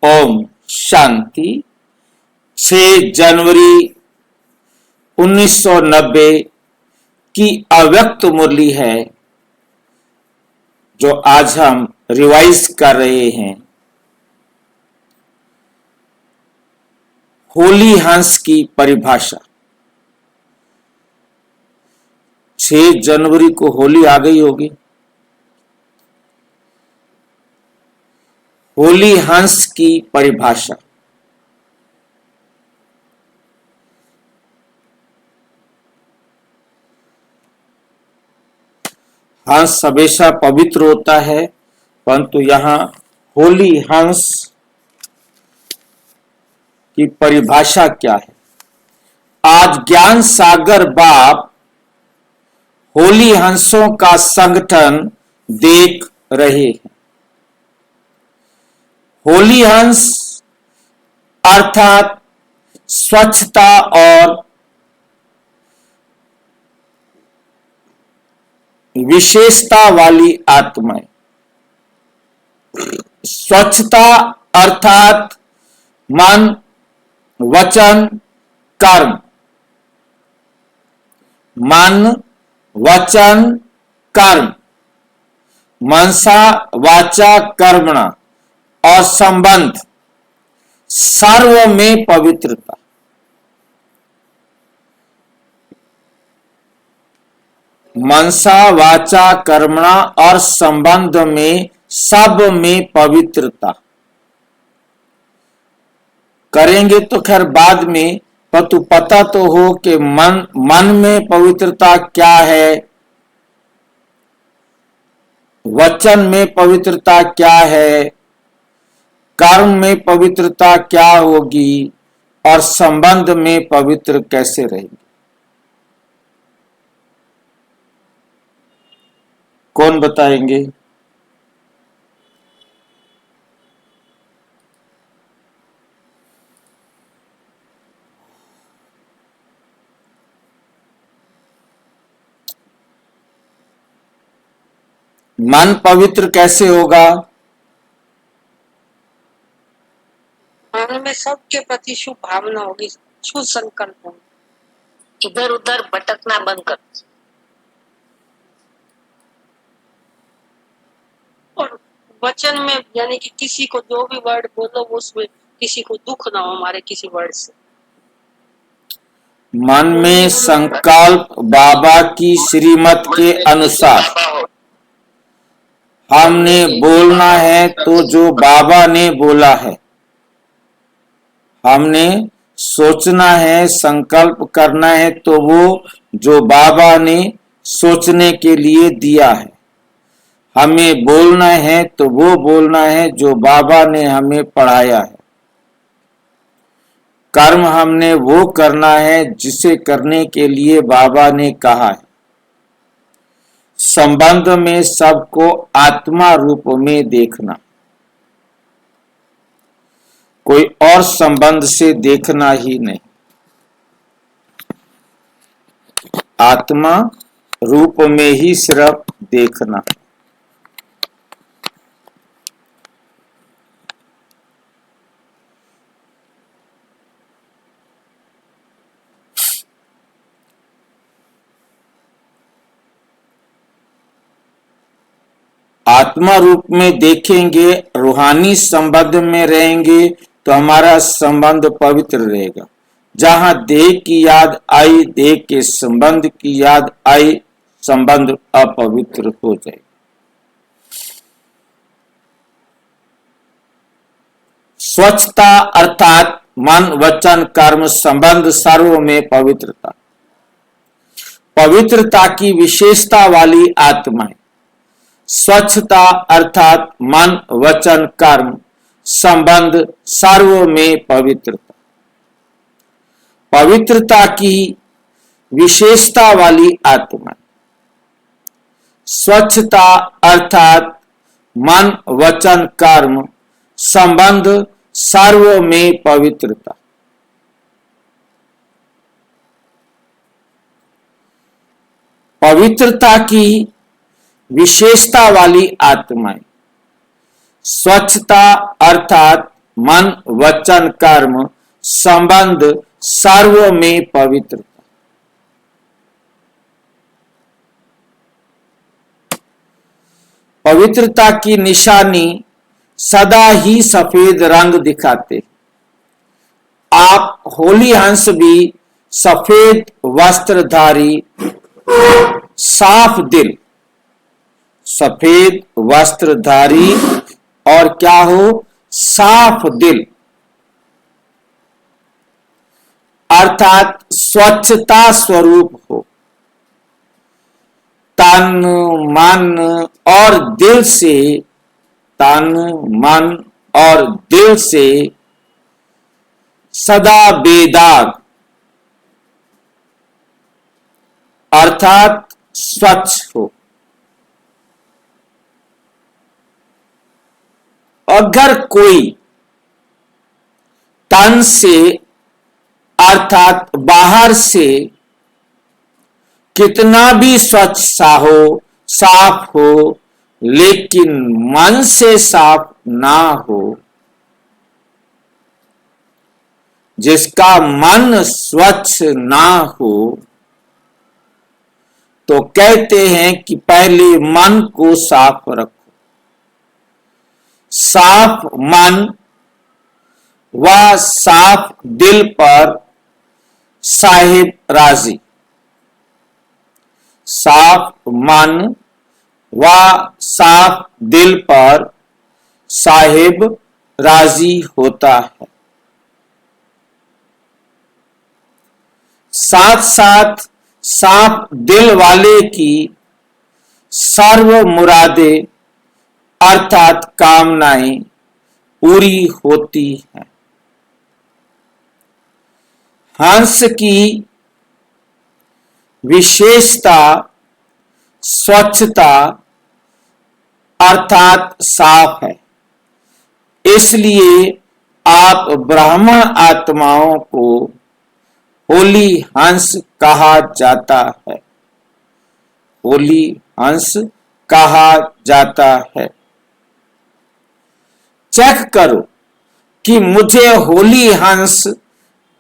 ओम शांति। 6 जनवरी 1990 की अव्यक्त मुरली है जो आज हम रिवाइज कर रहे हैं। होली हंस की परिभाषा। 6 जनवरी को होली आ गई होगी। होली हंस की परिभाषा। हंस हमेशा पवित्र होता है, परंतु यहां होली हंस की परिभाषा क्या है? आज ज्ञान सागर बाप होली हंसों का संगठन देख रहे हैं। होली हंस अर्थात स्वच्छता और विशेषता वाली आत्माएं। स्वच्छता अर्थात मन, वचन, कर्म। मन, वचन, कर्म। मनसा वाचा कर्मणा और संबंध। सर्व में पवित्रता। मनसा वाचा कर्मणा और संबंध में सब में पवित्रता। करेंगे तो खैर बाद में, परंतु पता तो हो कि मन में पवित्रता क्या है, वचन में पवित्रता क्या है, कर्म में पवित्रता क्या होगी और संबंध में पवित्र कैसे रहेंगे। कौन बताएंगे? मन पवित्र कैसे होगा? मन में सबके प्रति शुभ भावना होगी, शुभ संकल्प होगी, इधर उधर भटकना बंद कर। और वचन में यानी कि किसी को जो भी वर्ड बोलो उसमें किसी को दुख ना हो हमारे किसी वर्ड से। मन में संकल्प बाबा की श्रीमत के अनुसार। हमने बोलना है तो जो बाबा ने बोला है। हमने सोचना है, संकल्प करना है तो वो जो बाबा ने सोचने के लिए दिया है। हमें बोलना है तो वो बोलना है जो बाबा ने हमें पढ़ाया है। कर्म हमने वो करना है जिसे करने के लिए बाबा ने कहा है। संबंध में सबको आत्मा रूप में देखना, कोई और संबंध से देखना ही नहीं। आत्मा रूप में ही सिर्फ देखना। आत्मा रूप में देखेंगे, रूहानी संबंध में रहेंगे तो हमारा संबंध पवित्र रहेगा। जहां देह की याद आई, देह के संबंध की याद आई, संबंध अपवित्र हो जाएगा। स्वच्छता अर्थात मन, वचन, कर्म, संबंध सर्व में पवित्रता। पवित्रता की विशेषता वाली आत्माएं। स्वच्छता अर्थात मन, वचन, कर्म, संबंध सर्व में पवित्रता। पवित्रता की विशेषता वाली आत्मा। स्वच्छता अर्थात मन, वचन, कर्म, संबंध सर्व में पवित्रता। पवित्रता की विशेषता वाली आत्माएं। स्वच्छता अर्थात मन वचन कर्म संबंध सर्व में पवित्रता। पवित्रता की निशानी सदा ही सफेद रंग दिखाते। आप होली हंस भी सफेद वस्त्रधारी, साफ दिल, सफेद वस्त्रधारी और क्या हो, साफ दिल, अर्थात स्वच्छता स्वरूप हो। तन मन और दिल से, तन मन और दिल से सदा बेदाग, अर्थात स्वच्छ हो। अगर कोई तन से अर्थात बाहर से कितना भी स्वच्छ सा हो, साफ हो, लेकिन मन से साफ ना हो, जिसका मन स्वच्छ ना हो, तो कहते हैं कि पहले मन को साफ रखो। साफ मन व साफ दिल पर साहिब राजी। साफ मन व साफ दिल पर साहिब राजी होता है। साथ साथ साफ दिल वाले की सर्व मुरादें अर्थात कामनाएं पूरी होती हैं। हंस की विशेषता स्वच्छता अर्थात साफ है। इसलिए आप ब्राह्मण आत्माओं को होली हंस कहा जाता है। होली हंस कहा जाता है। चेक करो कि मुझे होली हंस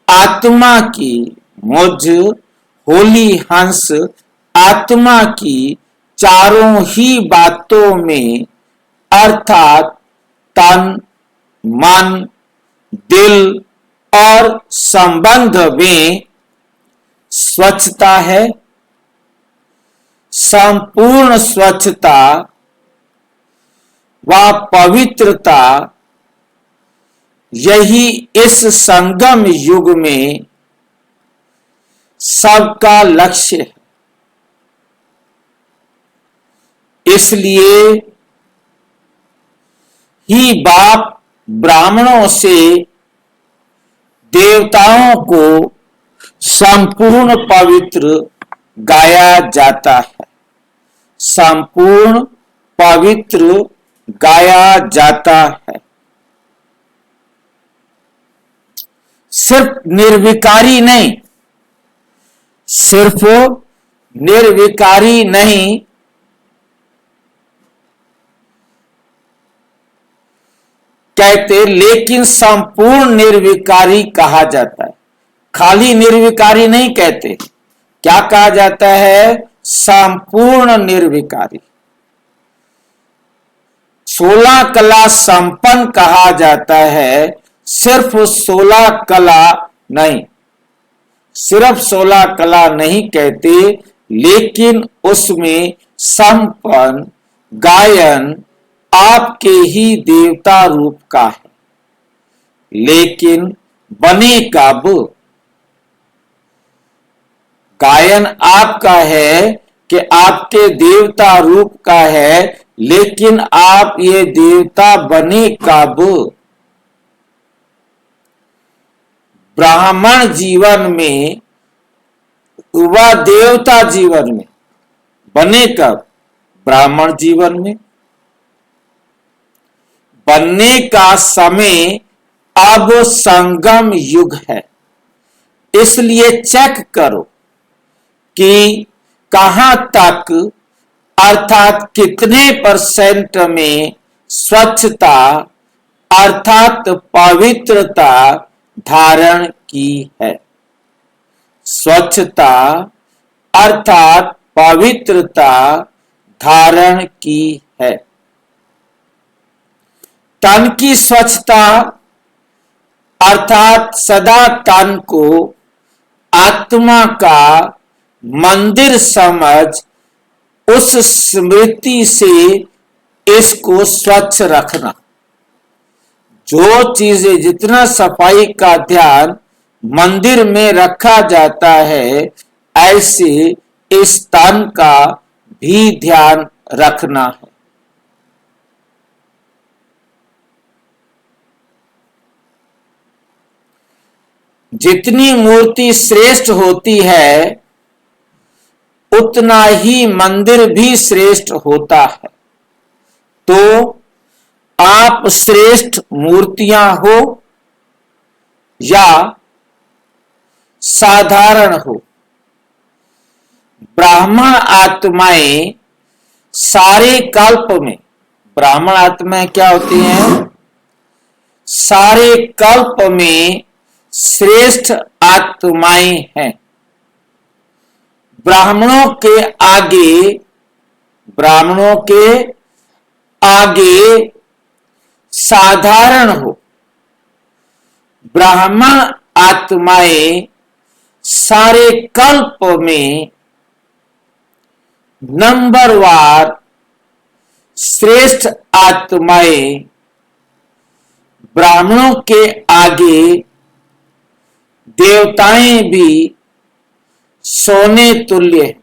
आत्मा की, मुझ होली हंस आत्मा की चारों ही बातों में अर्थात तन मन दिल और संबंध में स्वच्छता है। संपूर्ण स्वच्छता व पवित्रता यही इस संगम युग में सबका लक्ष्य है। इसलिए ही बाप ब्राह्मणों से देवताओं को संपूर्ण पवित्र गाया जाता है। संपूर्ण पवित्र गाया जाता है। सिर्फ निर्विकारी नहीं, सिर्फ निर्विकारी नहीं, कहते, लेकिन संपूर्ण निर्विकारी कहा जाता है। खाली निर्विकारी नहीं कहते। क्या कहा जाता है? संपूर्ण निर्विकारी। 16 कला संपन्न कहा जाता है। सिर्फ 16 कला नहीं, सिर्फ 16 कला नहीं कहते, लेकिन उसमें संपन्न गायन आपके ही देवता रूप का है। लेकिन बने कब? गायन आपका है कि आपके देवता रूप का है, लेकिन आप ये देवता बने कब? ब्राह्मण जीवन में व देवता जीवन में। बने कब? ब्राह्मण जीवन में। बनने का समय अब संगम युग है। इसलिए चेक करो कि कहां तक अर्थात कितने % में स्वच्छता अर्थात पवित्रता धारण की है। स्वच्छता अर्थात पवित्रता धारण की है। तन की स्वच्छता अर्थात सदा तन को आत्मा का मंदिर समझ उस स्मृति से इसको स्वच्छ रखना। जो चीजें जितना सफाई का ध्यान मंदिर में रखा जाता है, ऐसे इस तन का भी ध्यान रखना है। जितनी मूर्ति श्रेष्ठ होती है, उतना ही मंदिर भी श्रेष्ठ होता है। तो आप श्रेष्ठ मूर्तियां हो या साधारण हो, ब्राह्मण आत्माएं सारे कल्प में, ब्राह्मण आत्माएं क्या होती हैं? सारे कल्प में श्रेष्ठ आत्माएं हैं। ब्राह्मणों के आगे साधारण हो। ब्राह्मण आत्माएं सारे कल्प में नंबरवार श्रेष्ठ आत्माएं ब्राह्मणों के आगे देवताएं भी सोने तुल्य हैं।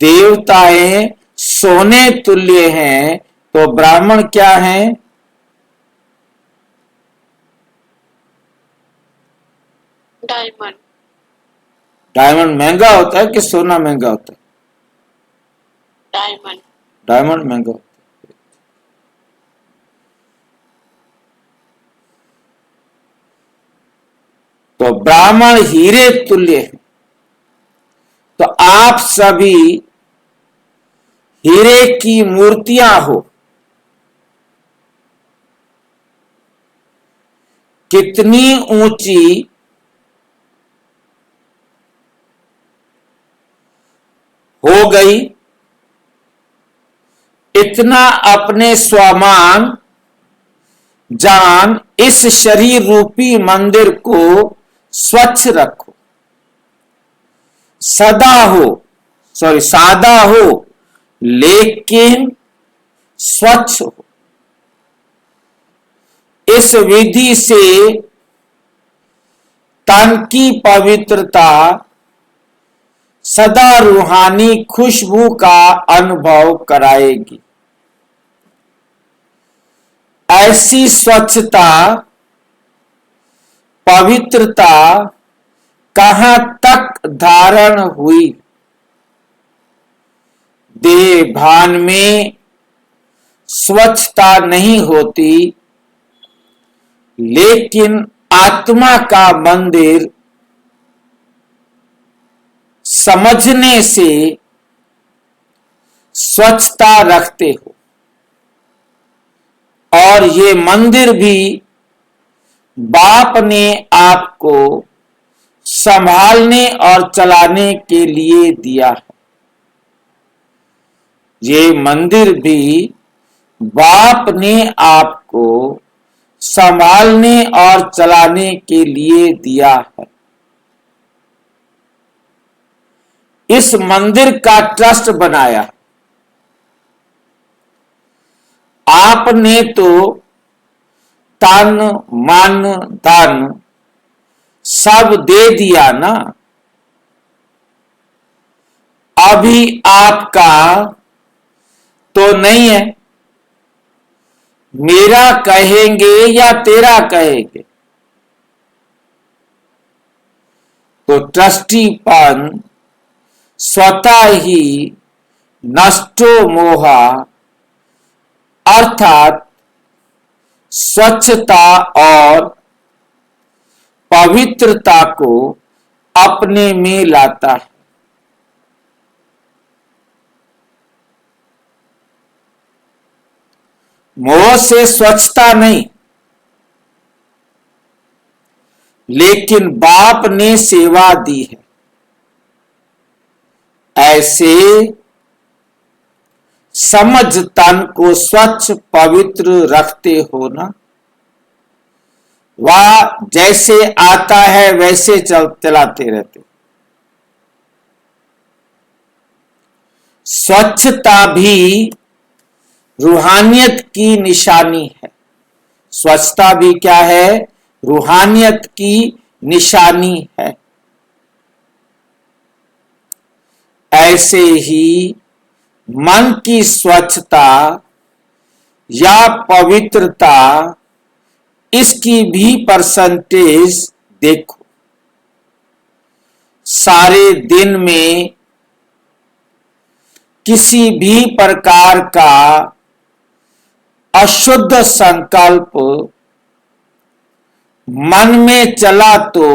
देवताएं सोने तुल्य हैं, तो ब्राह्मण क्या हैं? डायमंड। डायमंड महंगा होता है कि सोना महंगा होता है? डायमंड। डायमंड महंगा होता है। तो ब्राह्मण हीरे तुल्य है। तो आप सभी हीरे की मूर्तियां हो। कितनी ऊंची हो गई, इतना अपने स्वामान जान इस शरीर रूपी मंदिर को स्वच्छ रखो। सादा हो लेकिन स्वच्छ हो। इस विधि से तन की पवित्रता सदा रूहानी खुशबू का अनुभव कराएगी। ऐसी स्वच्छता पवित्रता कहां तक धारण हुई? देह भान में स्वच्छता नहीं होती, लेकिन आत्मा का मंदिर समझने से स्वच्छता रखते हो। और ये मंदिर भी बाप ने आपको संभालने और चलाने के लिए दिया है। ये मंदिर भी बाप ने आपको संभालने और चलाने के लिए दिया है। इस मंदिर का ट्रस्ट बनाया। आपने तो तन मन धन सब दे दिया ना। अभी आपका तो नहीं है। मेरा कहेंगे या तेरा कहेंगे? तो ट्रस्टीपन स्वतः ही नष्टो मोहा अर्थात स्वच्छता और पवित्रता को अपने में लाता है। मोह से स्वच्छता नहीं, लेकिन बाप ने सेवा दी है, ऐसे समझ तन को स्वच्छ पवित्र रखते हो ना। वह जैसे आता है वैसे चलाते रहते। स्वच्छता भी रूहानियत की निशानी है। स्वच्छता भी क्या है? रूहानियत की निशानी है। ऐसे ही मन की स्वच्छता या पवित्रता, इसकी भी परसेंटेज देखो। सारे दिन में किसी भी प्रकार का अशुद्ध संकल्प मन में चला तो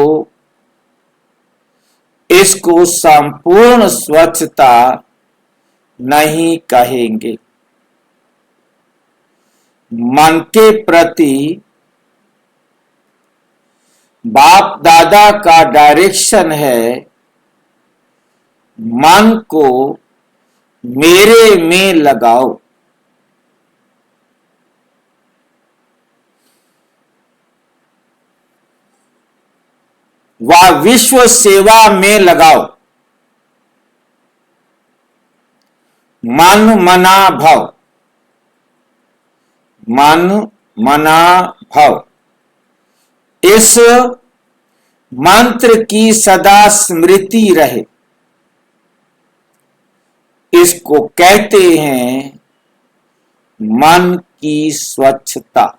इसको संपूर्ण स्वच्छता नहीं कहेंगे। मन के प्रति बाप दादा का डायरेक्शन है, मन को मेरे में लगाओ। वह विश्व सेवा में लगाओ। मन मना भव, मन मना भव, इस मंत्र की सदा स्मृति रहे। इसको कहते हैं मन की स्वच्छता।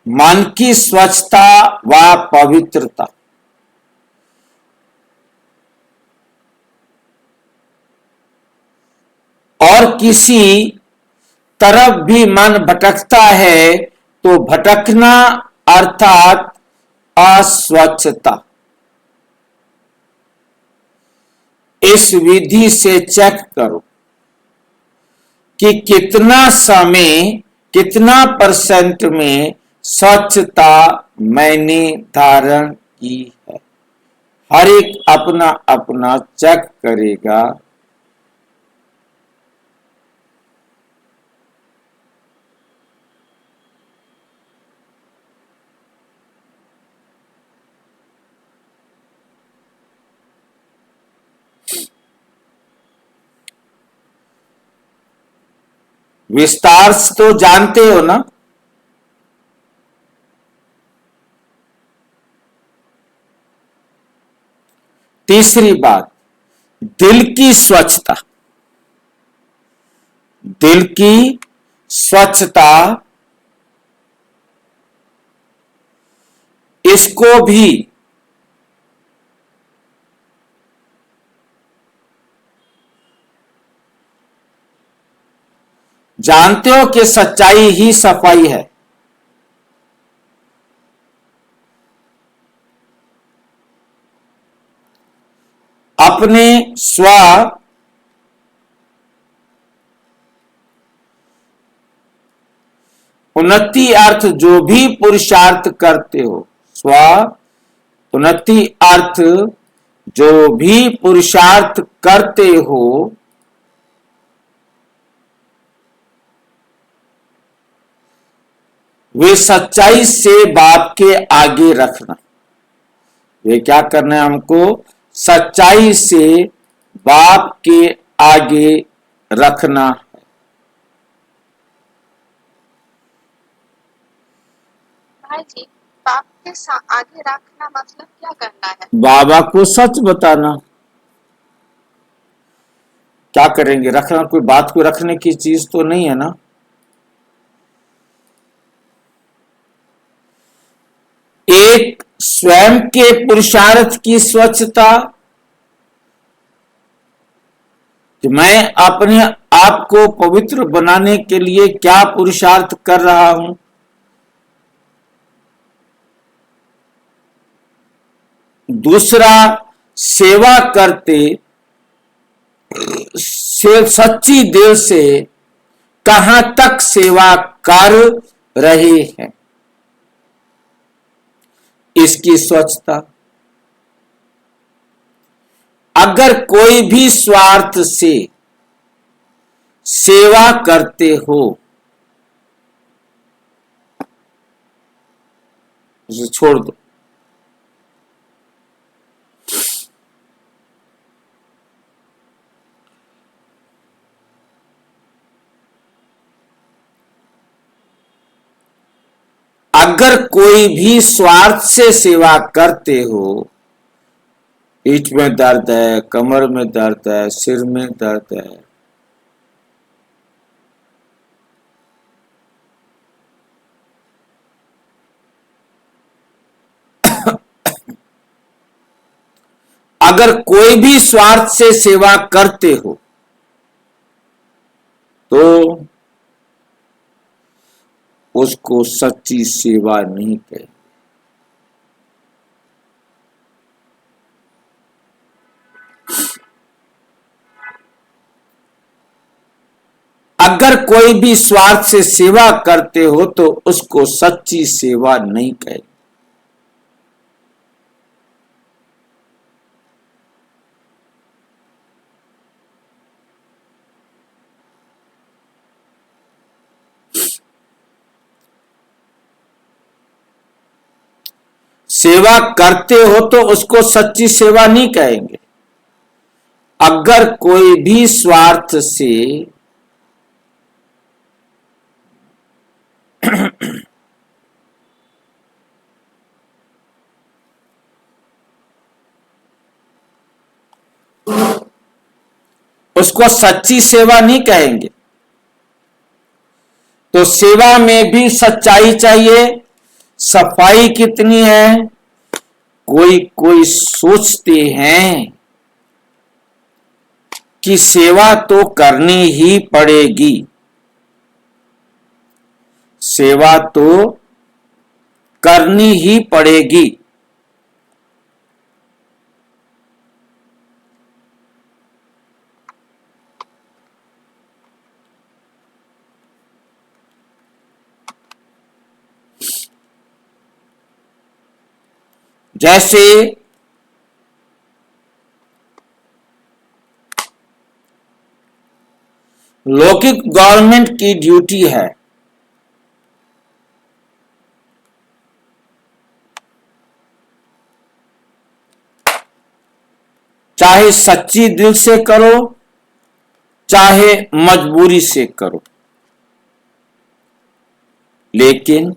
मन की स्वच्छता व पवित्रता। और किसी तरफ भी मन भटकता है तो भटकना अर्थात अस्वच्छता। इस विधि से चेक करो कि कितना समय, कितना परसेंट में स्वच्छता मैंने धारण की है। हर एक अपना अपना चेक करेगा। विस्तार से तो जानते हो ना। तीसरी बात, दिल की स्वच्छता। दिल की स्वच्छता, इसको भी जानते हो कि सच्चाई ही सफाई है। अपने स्व उन्नति अर्थ जो भी पुरुषार्थ करते हो, स्व उन्नति अर्थ जो भी पुरुषार्थ करते हो, वे सच्चाई से बाप के आगे रखना। वे क्या करना है हमको? सच्चाई से बाप के आगे रखना है। भाई जी, बाप के आगे रखना मतलब क्या करना है? बाबा को सच बताना। क्या करेंगे? रखना, कोई बात को रखने की चीज तो नहीं है ना। एक स्वयं के पुरुषार्थ की स्वच्छता कि मैं अपने आप को पवित्र बनाने के लिए क्या पुरुषार्थ कर रहा हूं। दूसरा, सेवा करते से सच्ची दिल से कहां तक सेवा कर रहे हैं, इसकी स्वच्छता। अगर कोई भी स्वार्थ से सेवा करते हो, उसे छोड़ दो। अगर कोई भी स्वार्थ से सेवा करते हो, पीठ में दर्द है, कमर में दर्द है, सिर में दर्द है, अगर कोई भी स्वार्थ से सेवा करते हो तो उसको सच्ची सेवा नहीं कहे। अगर कोई भी स्वार्थ से सेवा करते हो तो उसको सच्ची सेवा नहीं कहे। सेवा करते हो तो उसको सच्ची सेवा नहीं कहेंगे। अगर कोई भी स्वार्थ से उसको सच्ची सेवा नहीं कहेंगे। तो सेवा में भी सच्चाई चाहिए। सफाई कितनी है? कोई कोई सोचते हैं कि सेवा तो करनी ही पड़ेगी, सेवा तो करनी ही पड़ेगी। जैसे लौकिक गवर्नमेंट की ड्यूटी है चाहे सच्ची दिल से करो, चाहे मजबूरी से करो, लेकिन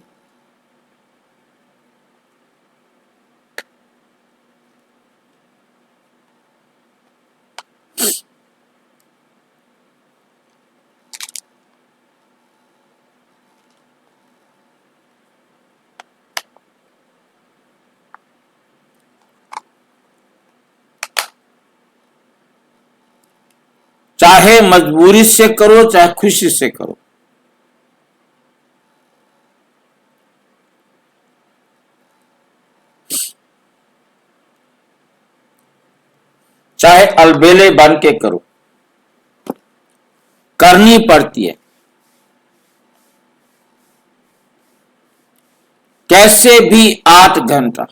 चाहे मजबूरी से करो, चाहे खुशी से करो। चाहे अलबेले बन के करो, करनी पड़ती है। कैसे भी 8 घंटा।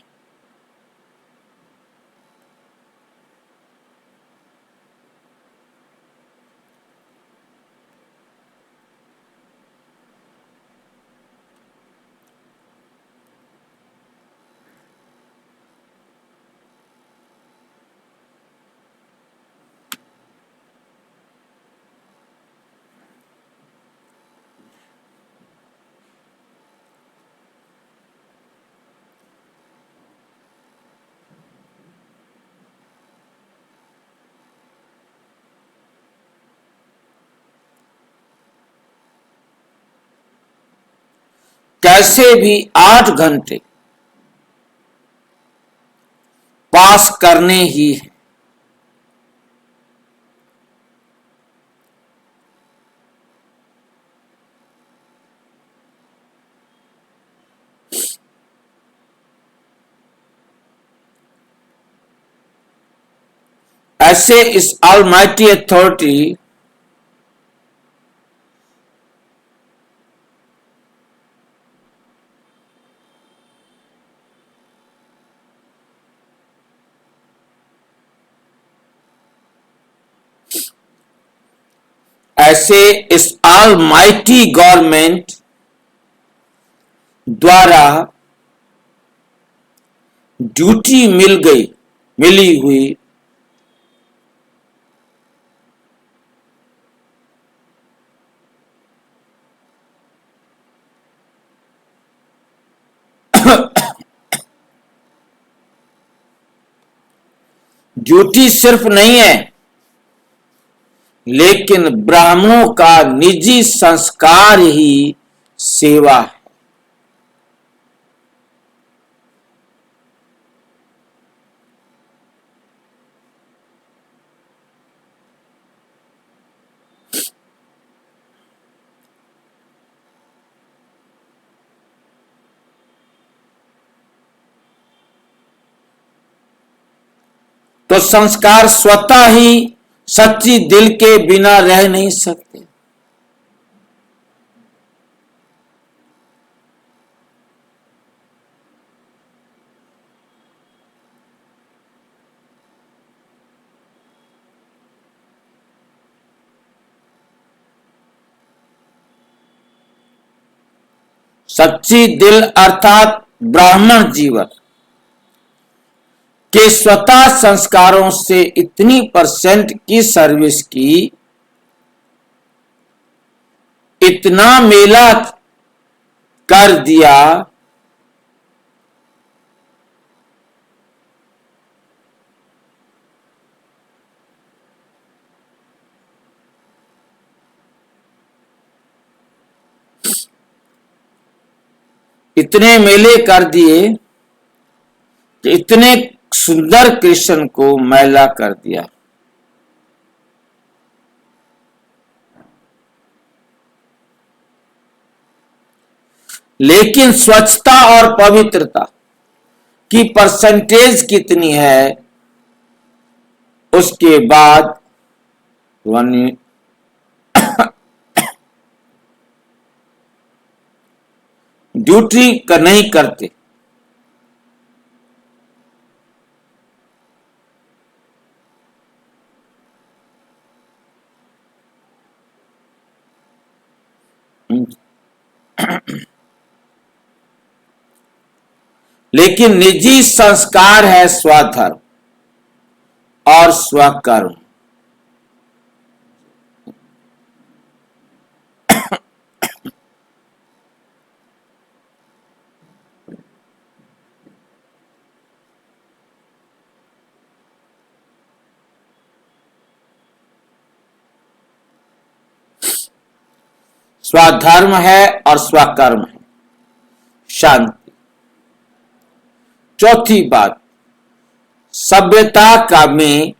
कैसे भी 8 घंटे पास करने ही है। ऐसे इस ऑलमाइटी अथॉरिटी ऐसे इस ऑलमाइटी गवर्नमेंट द्वारा ड्यूटी मिली हुई ड्यूटी सिर्फ नहीं है, लेकिन ब्राह्मणों का निजी संस्कार ही सेवा है। तो संस्कार स्वतः ही सच्ची दिल के बिना रह नहीं सकते। सच्ची दिल अर्थात ब्राह्मण जीवन के स्वतः संस्कारों से इतनी परसेंट की सर्विस की, इतना मेला कर दिया, इतने मेले कर दिए कि इतने सुंदर कृष्ण को मैला कर दिया। लेकिन स्वच्छता और पवित्रता की परसेंटेज कितनी है, उसके बाद ड्यूटी नहीं करते। लेकिन निजी संस्कार है स्वधर्म और स्वकर्म। स्वधर्म है और स्वकर्म है शांति। चौथी बात, सभ्यता का में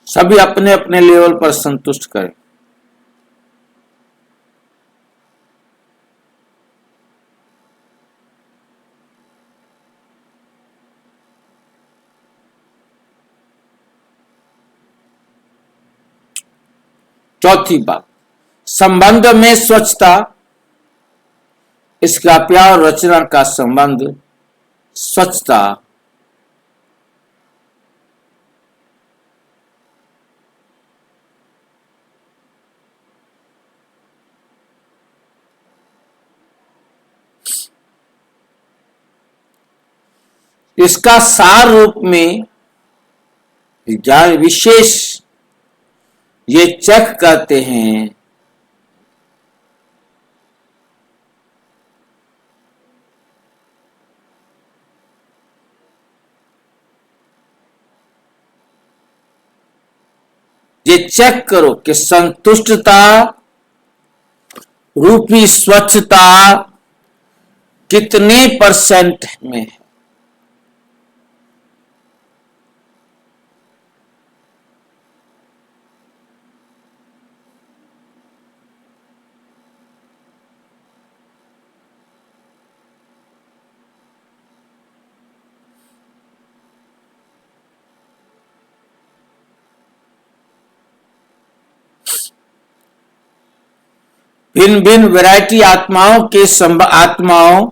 सभी अपने अपने लेवल पर संतुष्ट करें। चौथी बात, संबंध में स्वच्छता। इस काव्य और रचना का संबंध स्वच्छता इसका सार रूप में विज्ञान विशेष ये चेक करते हैं ये चेक करो कि संतुष्टता रूपी स्वच्छता कितने परसेंट में है। भिन्न भिन्न वैरायटी आत्माओं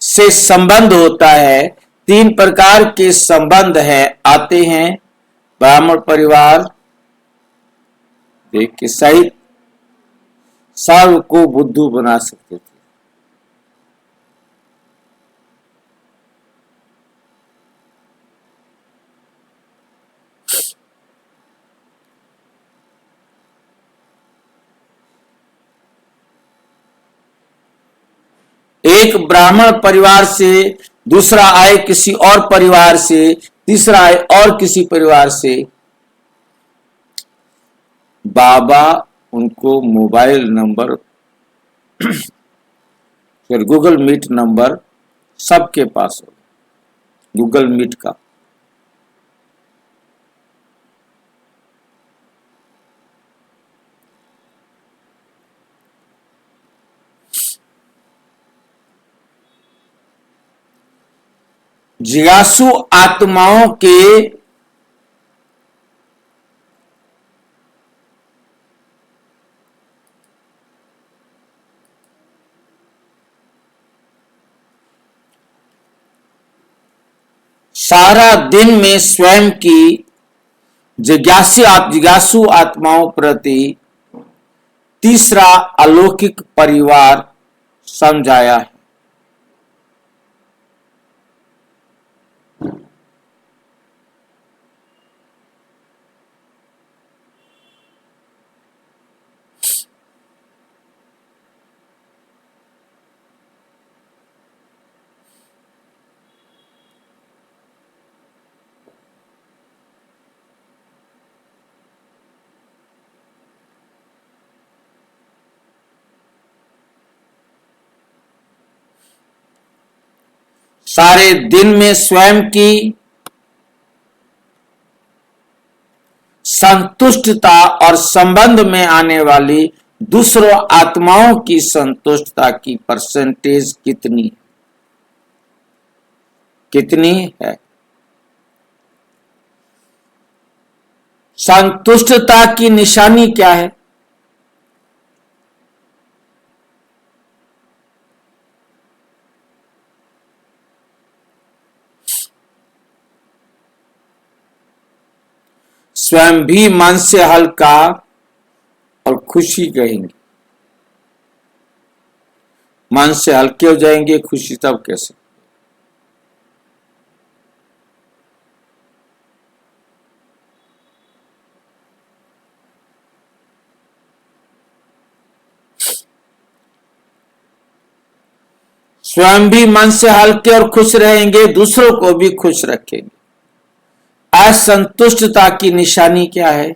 से संबंध होता है। 3 प्रकार के संबंध है आते हैं। ब्राह्मण परिवार देख के सहित सर्व को बुद्धू बना सकते थे। एक ब्राह्मण परिवार से, दूसरा आए किसी और परिवार से, तीसरा आए और किसी परिवार से। बाबा उनको मोबाइल नंबर फिर गूगल मीट नंबर सबके पास हो, गूगल मीट का। जिज्ञासु आत्माओं के सारा दिन में स्वयं की जिज्ञासु आत्माओं प्रति तीसरा अलौकिक परिवार समझाया है। सारे दिन में स्वयं की संतुष्टता और संबंध में आने वाली दूसरों आत्माओं की संतुष्टता की परसेंटेज कितनी है। संतुष्टता की निशानी क्या है? स्वयं भी मन से हल्का और खुशी कहेंगे। मन से हल्के हो जाएंगे, खुशी तब कैसे? स्वयं भी मन से हल्के और खुश रहेंगे, दूसरों को भी खुश रखेंगे। असंतुष्टता की निशानी क्या है?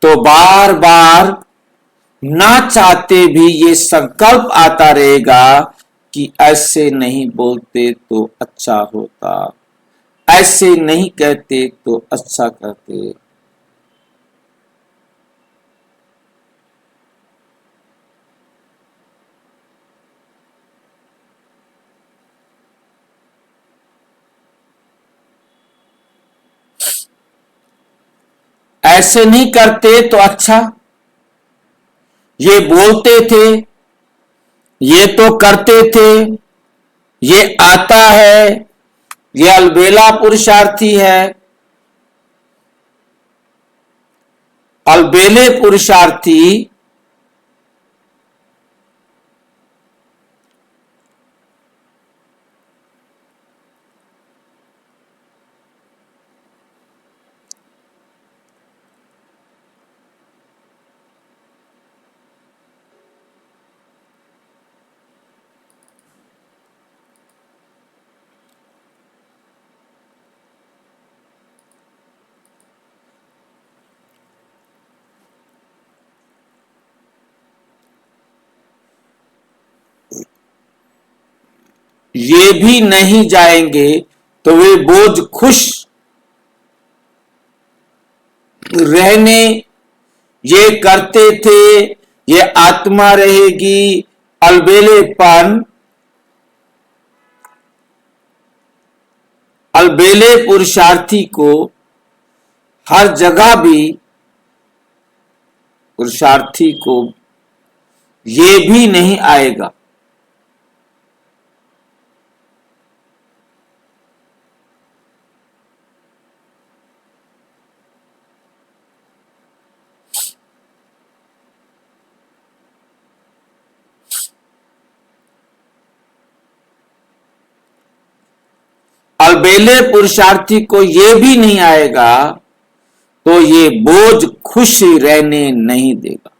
तो बार बार ना चाहते भी ये संकल्प आता रहेगा कि ऐसे नहीं बोलते तो अच्छा होता, ऐसे नहीं कहते तो अच्छा करते। ऐसे नहीं करते तो अच्छा, ये बोलते थे, ये तो करते थे, ये आता है, ये अलबेला पुरुषार्थी है। अलबेले पुरुषार्थी ये भी नहीं जाएंगे तो वे बोझ खुश रहने ये करते थे, ये आत्मा रहेगी। अलबेले पुरुषार्थी को हर जगह भी पुरुषार्थी को ये भी नहीं आएगा। अलबेले पुरुषार्थी को ये भी नहीं आएगा तो ये बोझ खुश रहने नहीं देगा।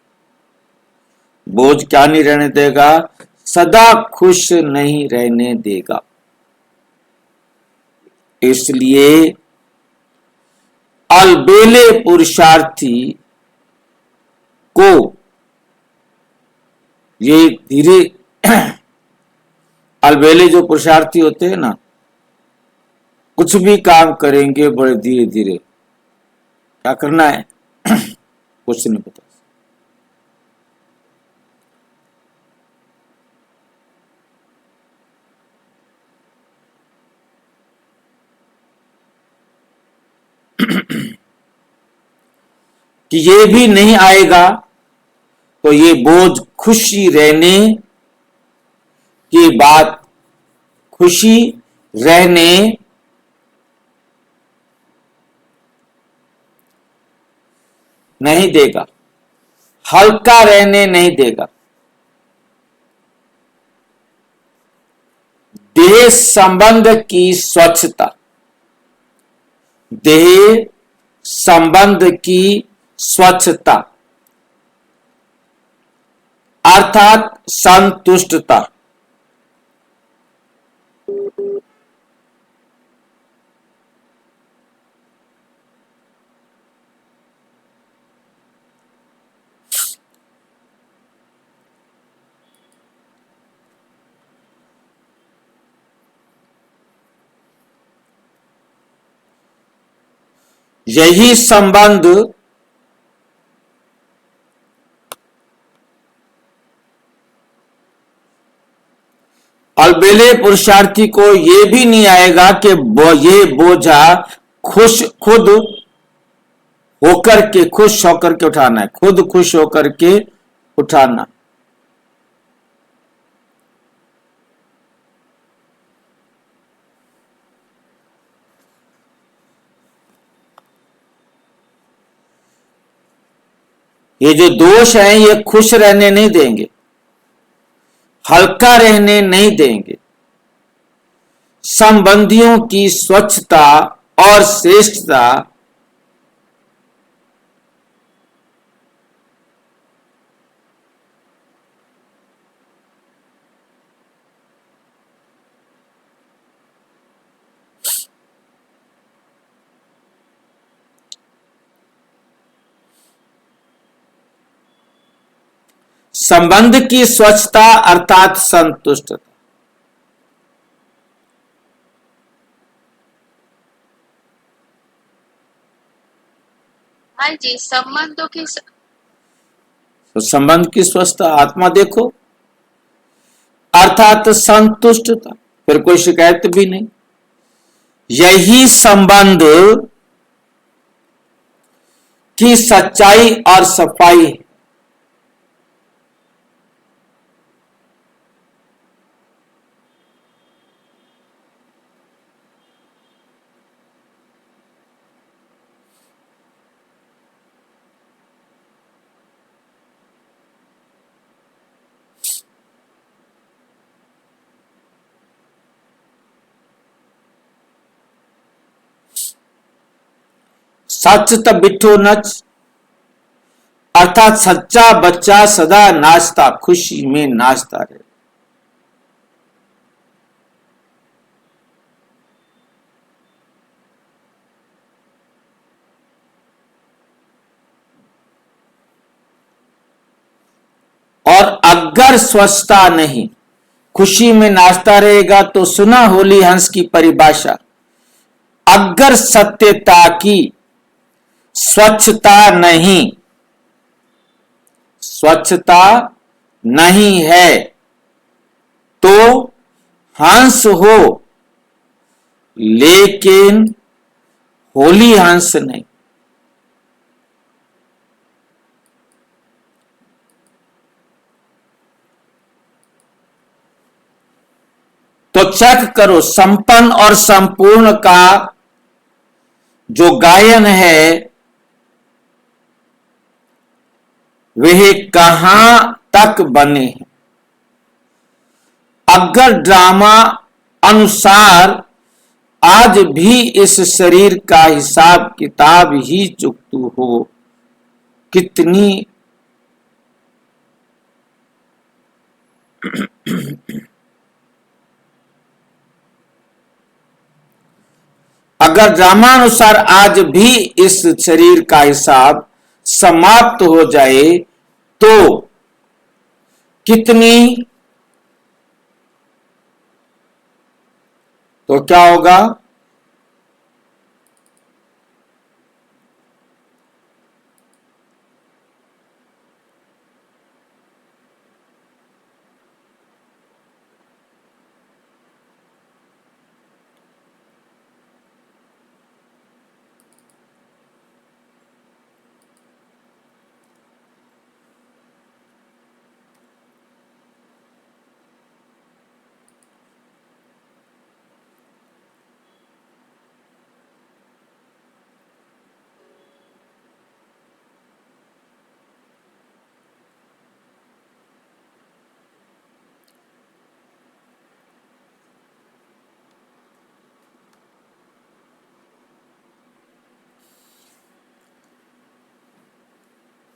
बोझ क्या नहीं रहने देगा? सदा खुश नहीं रहने देगा। इसलिए अलबेले पुरुषार्थी को ये धीरे अलबेले जो पुरुषार्थी होते हैं ना, कुछ भी काम करेंगे बड़े धीरे धीरे। क्या करना है कुछ नहीं पता। कि ये भी नहीं आएगा तो ये बोझ खुशी रहने की बात, खुशी रहने नहीं देगा, हल्का रहने नहीं देगा। देह संबंध की स्वच्छता, देह संबंध की स्वच्छता अर्थात संतुष्टता। यही संबंध अलबेले पुरुषार्थी को ये भी नहीं आएगा कि ये बोझा खुद होकर के, खुश होकर के उठाना है, खुद खुश होकर के उठाना। ये जो दोष हैं ये खुश रहने नहीं देंगे, हल्का रहने नहीं देंगे। संबंधियों की स्वच्छता और श्रेष्ठता संबंध की स्वच्छता अर्थात संतुष्टता। हाँ जी, संबंधों की तो संबंध की स्वच्छता आत्मा देखो अर्थात संतुष्टता, फिर कोई शिकायत भी नहीं। यही संबंध की सच्चाई और सफाई है। सच त बिठो नच अर्थात सच्चा बच्चा सदा नाचता, खुशी में नाचता रहे। और अगर स्वच्छता नहीं खुशी में नाचता रहेगा। तो सुना होली हंस की परिभाषा, अगर सत्यता की स्वच्छता नहीं है तो हंस हो, लेकिन होली हंस नहीं। तो चेक करो, संपन्न और संपूर्ण का जो गायन है वह कहां तक बने हैं। अगर ड्रामा अनुसार आज भी इस शरीर का हिसाब किताब ही चुकतू हो, कितनी अगर ड्रामानुसार आज भी इस शरीर का हिसाब समाप्त हो जाए तो कितनी, तो क्या होगा?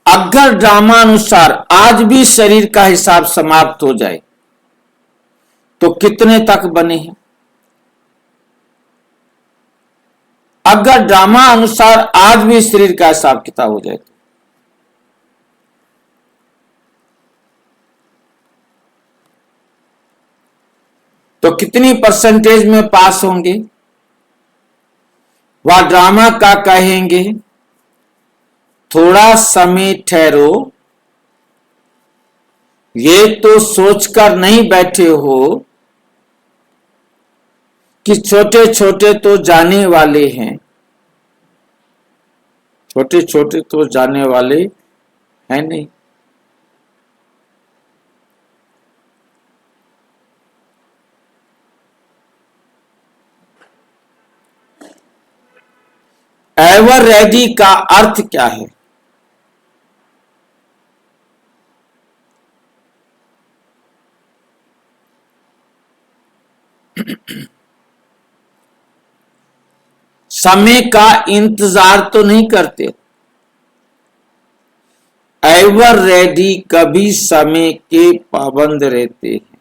अगर ड्रामानुसार आज भी शरीर का हिसाब समाप्त हो जाए तो कितने तक बने हैं? अगर ड्रामा अनुसार आज भी शरीर का हिसाब किताब हो जाए तो कितनी परसेंटेज में पास होंगे? वह ड्रामा का कहेंगे, थोड़ा समय ठहरो, ये तो सोचकर नहीं बैठे हो कि छोटे छोटे तो जाने वाले हैं, छोटे छोटे तो जाने वाले हैं नहीं। एवर रेडी का अर्थ क्या है? समय का इंतजार तो नहीं करते। एवर रेडी कभी समय के पाबंद रहते हैं।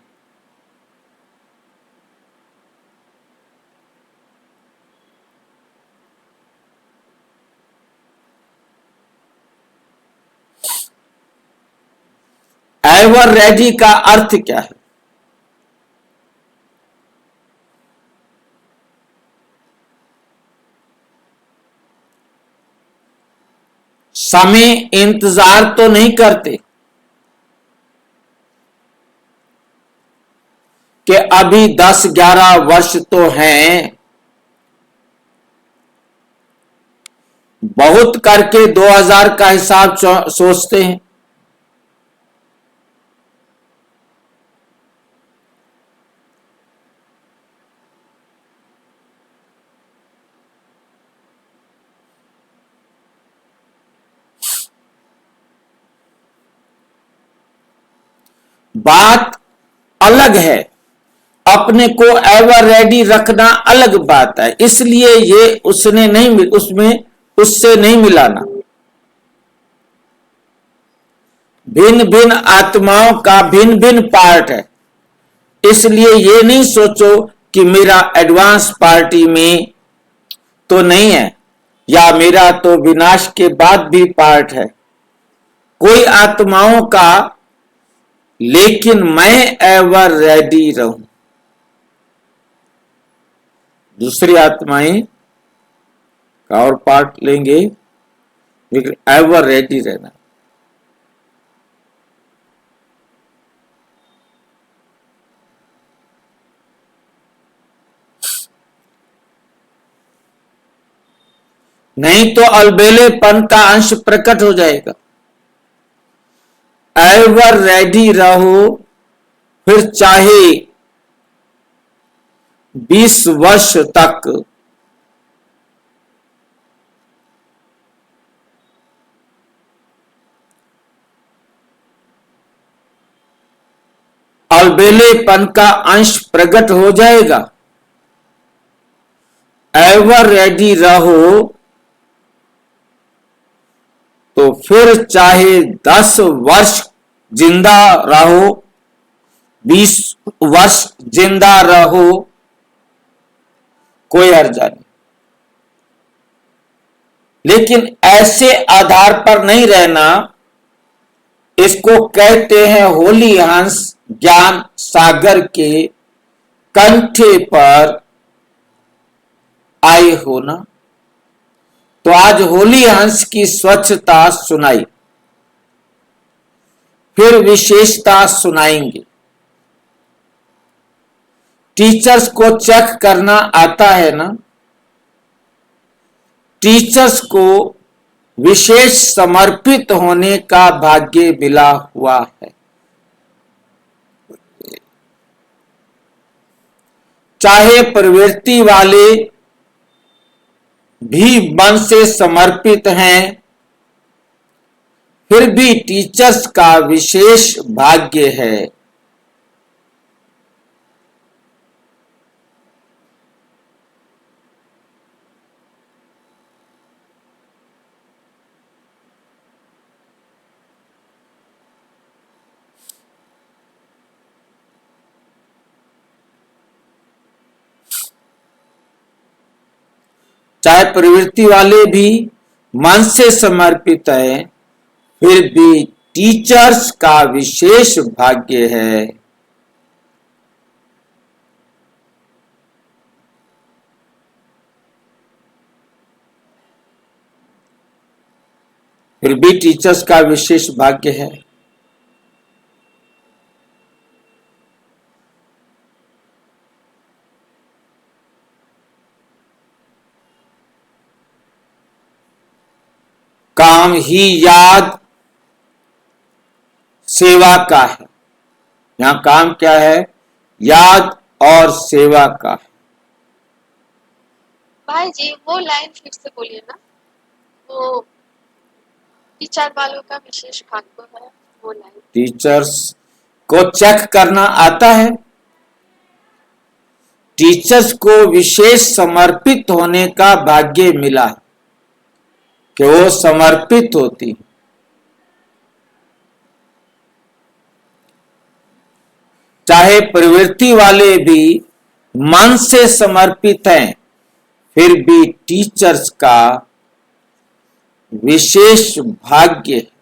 एवर रेडी का अर्थ क्या है? समय इंतजार तो नहीं करते कि अभी 10-11 वर्ष तो हैं, बहुत करके 2000 का हिसाब सोचते हैं। बात अलग है, अपने को एवर रेडी रखना अलग बात है। इसलिए ये उसने नहीं, उससे नहीं मिलाना। भिन्न भिन्न आत्माओं का भिन्न भिन्न पार्ट है, इसलिए ये नहीं सोचो कि मेरा एडवांस पार्टी में तो नहीं है या मेरा तो विनाश के बाद भी पार्ट है। कोई आत्माओं का लेकिन मैं एवर रेडी रहूं। दूसरी आत्माएं का और पार्ट लेंगे, लेकिन एवर रेडी रहना। नहीं तो अलबेलेपन का अंश प्रकट हो जाएगा। एवर रेडी रहो, फिर चाहे 20 वर्ष तक अलबेलेपन का अंश प्रकट हो जाएगा। एवर रेडी रहो तो फिर चाहे 10 वर्ष जिंदा रहो, 20 वर्ष जिंदा रहो, कोई हर्जा नहीं। लेकिन ऐसे आधार पर नहीं रहना। इसको कहते हैं होली हंस ज्ञान सागर के कंठे पर आए होना। तो आज होली हंस की स्वच्छता सुनाई, फिर विशेषता सुनाएंगे। टीचर्स को चेक करना आता है ना। टीचर्स को विशेष समर्पित होने का भाग्य मिला हुआ है। चाहे प्रवृत्ति वाले भी मन से समर्पित हैं, फिर भी टीचर्स का विशेष भाग्य है। चाहे प्रवृत्ति वाले भी मन से समर्पित हैं, फिर भी टीचर्स का विशेष भाग्य है। फिर भी टीचर्स का विशेष भाग्य है। काम ही याद सेवा का है। यहां काम क्या है? याद और सेवा का है। भाई जी वो लाइन फिर से बोलिए ना। वो टीचर वालों का विशेष भाग्य है, वो लाइन। टीचर्स को चेक करना आता है। टीचर्स को विशेष समर्पित होने का भाग्य मिला है कि वो समर्पित होती। चाहे प्रवृत्ति वाले भी मन से समर्पित हैं, फिर भी टीचर्स का विशेष भाग्य है।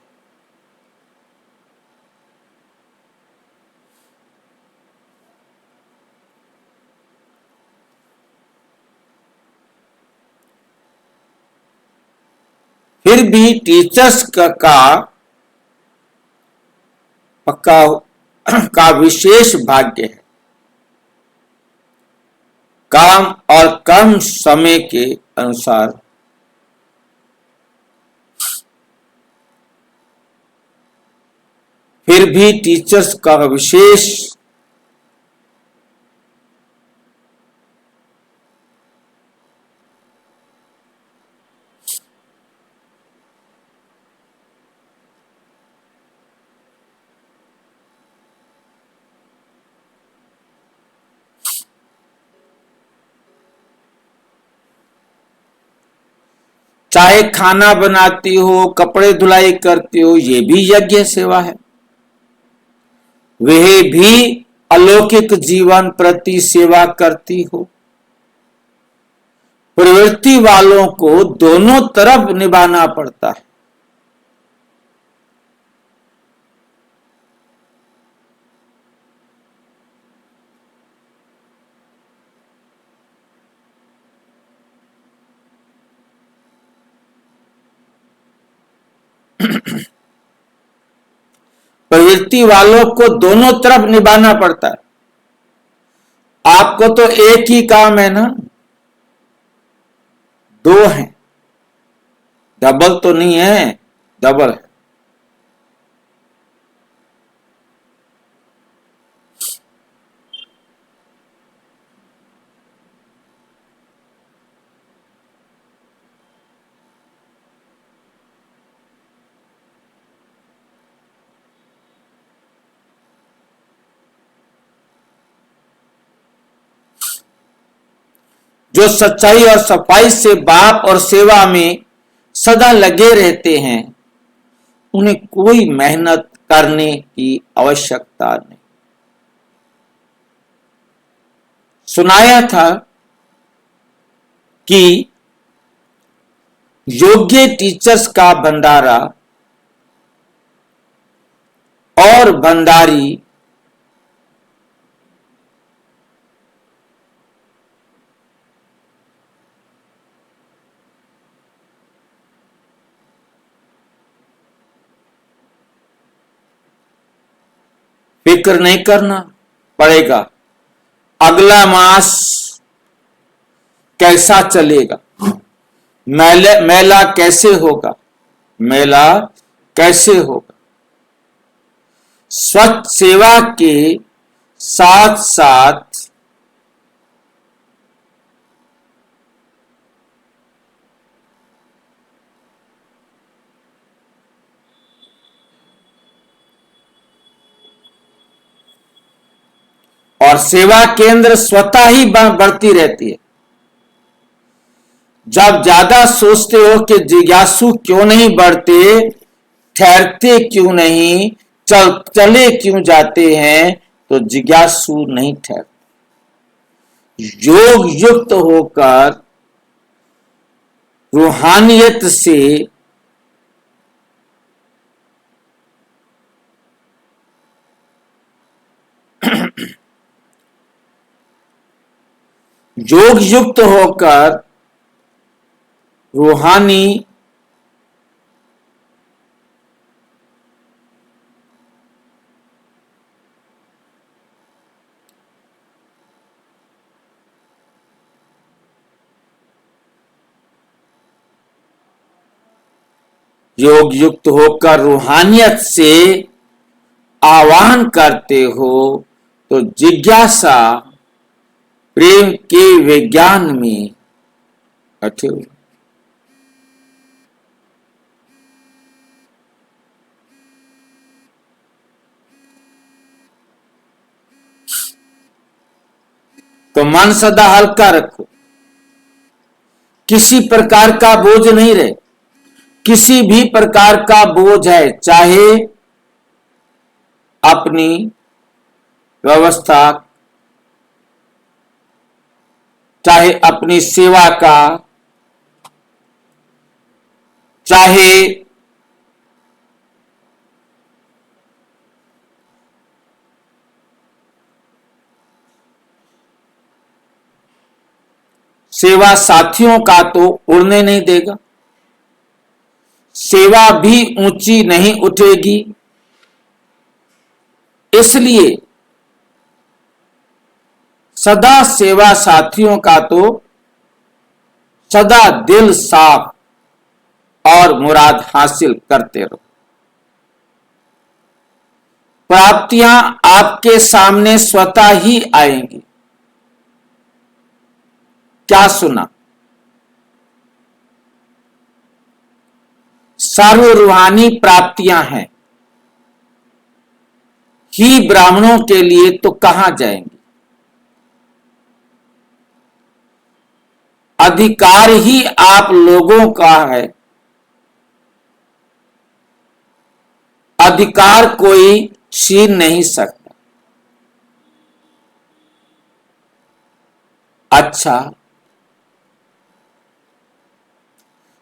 फिर भी टीचर्स का विशेष भाग्य है। काम और कम समय के अनुसार फिर भी टीचर्स का विशेष चाहे खाना बनाती हो, कपड़े धुलाई करती हो, ये भी यज्ञ सेवा है। वह भी अलौकिक जीवन प्रति सेवा करती हो। प्रवृत्ति वालों को दोनों तरफ निभाना पड़ता है। प्रवृत्ति वालों को दोनों तरफ निभाना पड़ता है। आपको तो एक ही काम है ना, दो हैं, डबल तो नहीं है, डबल है। जो सच्चाई और सफाई से बाप और सेवा में सदा लगे रहते हैं, उन्हें कोई मेहनत करने की आवश्यकता नहीं। सुनाया था कि योग्य टीचर्स का भंडारा और भंडारी फिक्र नहीं करना पड़ेगा अगला मास कैसा चलेगा, मेला कैसे होगा, मेला कैसे होगा। स्वच्छ सेवा के साथ साथ और सेवा केंद्र स्वतः ही बढ़ती रहती है। जब ज्यादा सोचते हो कि जिज्ञासु क्यों नहीं बढ़ते, ठहरते क्यों नहीं, चले क्यों जाते हैं, तो जिज्ञासु नहीं ठहरते। योग युक्त होकर रूहानियत से योग युक्त होकर रूहानी योग युक्त होकर रूहानियत से आह्वान करते हो तो जिज्ञासा प्रेम के विज्ञान में बैठे हो। तो मन सदा हल्का रखो, किसी प्रकार का बोझ नहीं रहे। किसी भी प्रकार का बोझ है, चाहे अपनी व्यवस्था, चाहे अपनी सेवा का, चाहे सेवा साथियों का, तो उड़ने नहीं देगा। सेवा भी ऊंची नहीं उठेगी। इसलिए सदा सेवा साथियों का तो सदा दिल साफ और मुराद हासिल करते रहो। प्राप्तियां आपके सामने स्वतः ही आएंगी। क्या सुना? सर्व रूहानी प्राप्तियां हैं ही ब्राह्मणों के लिए, तो कहां जाएंगे? अधिकार ही आप लोगों का है। अधिकार कोई छीन नहीं सकता। अच्छा,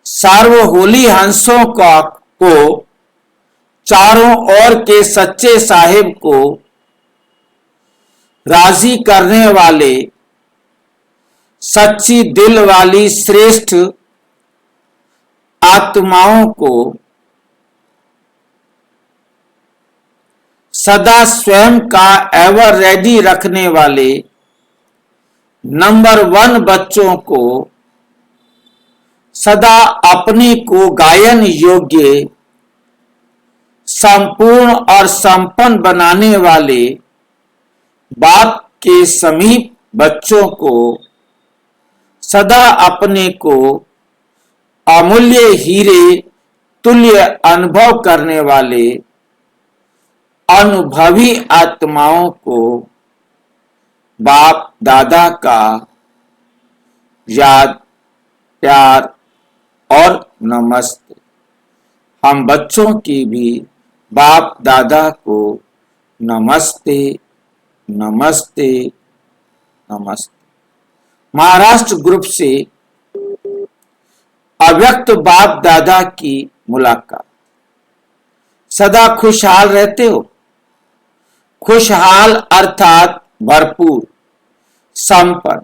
सार्वहोली हंसों को चारों ओर के सच्चे साहिब को राजी करने वाले, सच्ची दिल वाली श्रेष्ठ आत्माओं को सदा स्वयं का एवर रेडी रखने वाले नंबर 1 बच्चों को सदा अपने को गायन योग्य, संपूर्ण और संपन्न बनाने वाले बाप के समीप बच्चों को सदा अपने को अमूल्य हीरे तुल्य अनुभव करने वाले अनुभवी आत्माओं को बाप दादा का याद, प्यार और नमस्ते। हम बच्चों की भी बाप दादा को नमस्ते नमस्ते नमस्ते। महाराष्ट्र ग्रुप से अव्यक्त बाप दादा की मुलाकात। सदा खुशहाल रहते हो। खुशहाल अर्थात भरपूर, संपन्न।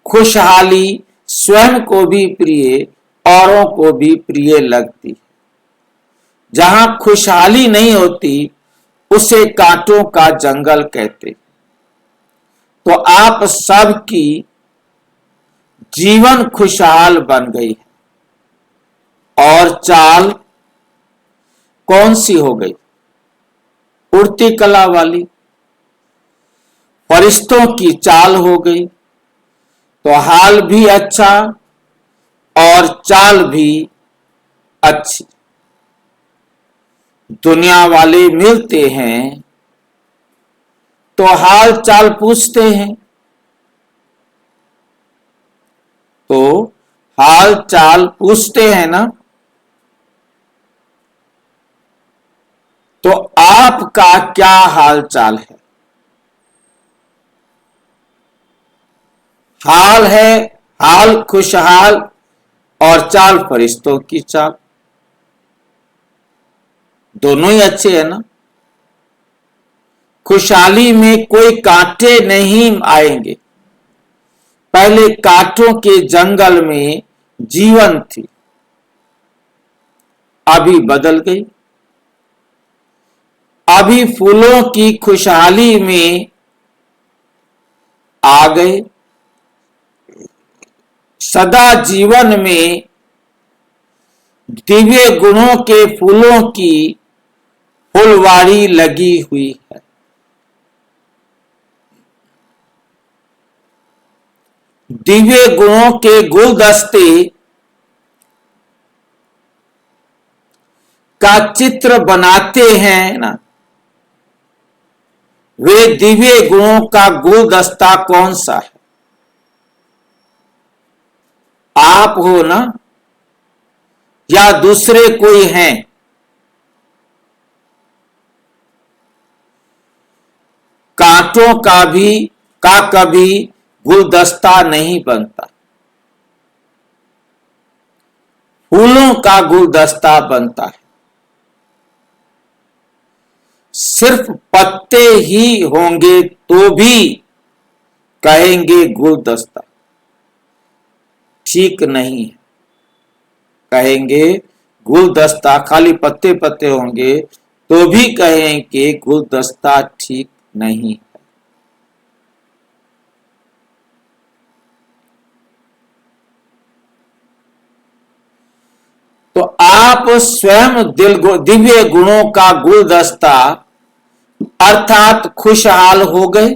खुशहाली स्वयं को भी प्रिय, औरों को भी प्रिय लगती है। जहां खुशहाली नहीं होती उसे कांटों का जंगल कहते। तो आप सबकी जीवन खुशहाल बन गई है। और चाल कौन सी हो गई? उड़ती कला वाली। फरिश्तों की चाल हो गई। तो हाल भी अच्छा और चाल भी अच्छी। दुनिया वाले मिलते हैं तो हाल चाल पूछते हैं। तो हाल चाल पूछते हैं ना। तो आपका क्या हाल चाल है? हाल है हाल खुशहाल और चाल फरिश्तों की चाल। दोनों ही अच्छे है ना। खुशहाली में कोई कांटे नहीं आएंगे। पहले कांटों के जंगल में जीवन थी, अभी बदल गई। अभी फूलों की खुशहाली में आ गए। सदा जीवन में दिव्य गुणों के फूलों की फुलवाड़ी लगी हुई है। दिव्य गुणों के गुलदस्ते का चित्र बनाते हैं ना। वे दिव्य गुणों का गुलदस्ता कौन सा है? आप हो ना, या दूसरे कोई हैं? कांटों का कभी गुलदस्ता नहीं बनता। फूलों का गुलदस्ता बनता है। सिर्फ पत्ते ही होंगे तो भी कहेंगे गुलदस्ता। ठीक नहीं है। कहेंगे गुलदस्ता, खाली पत्ते पत्ते होंगे तो भी कहेंगे गुलदस्ता ठीक नहीं है। तो आप स्वयं दिव्य गुणों का गुलदस्ता अर्थात खुशहाल हो गए।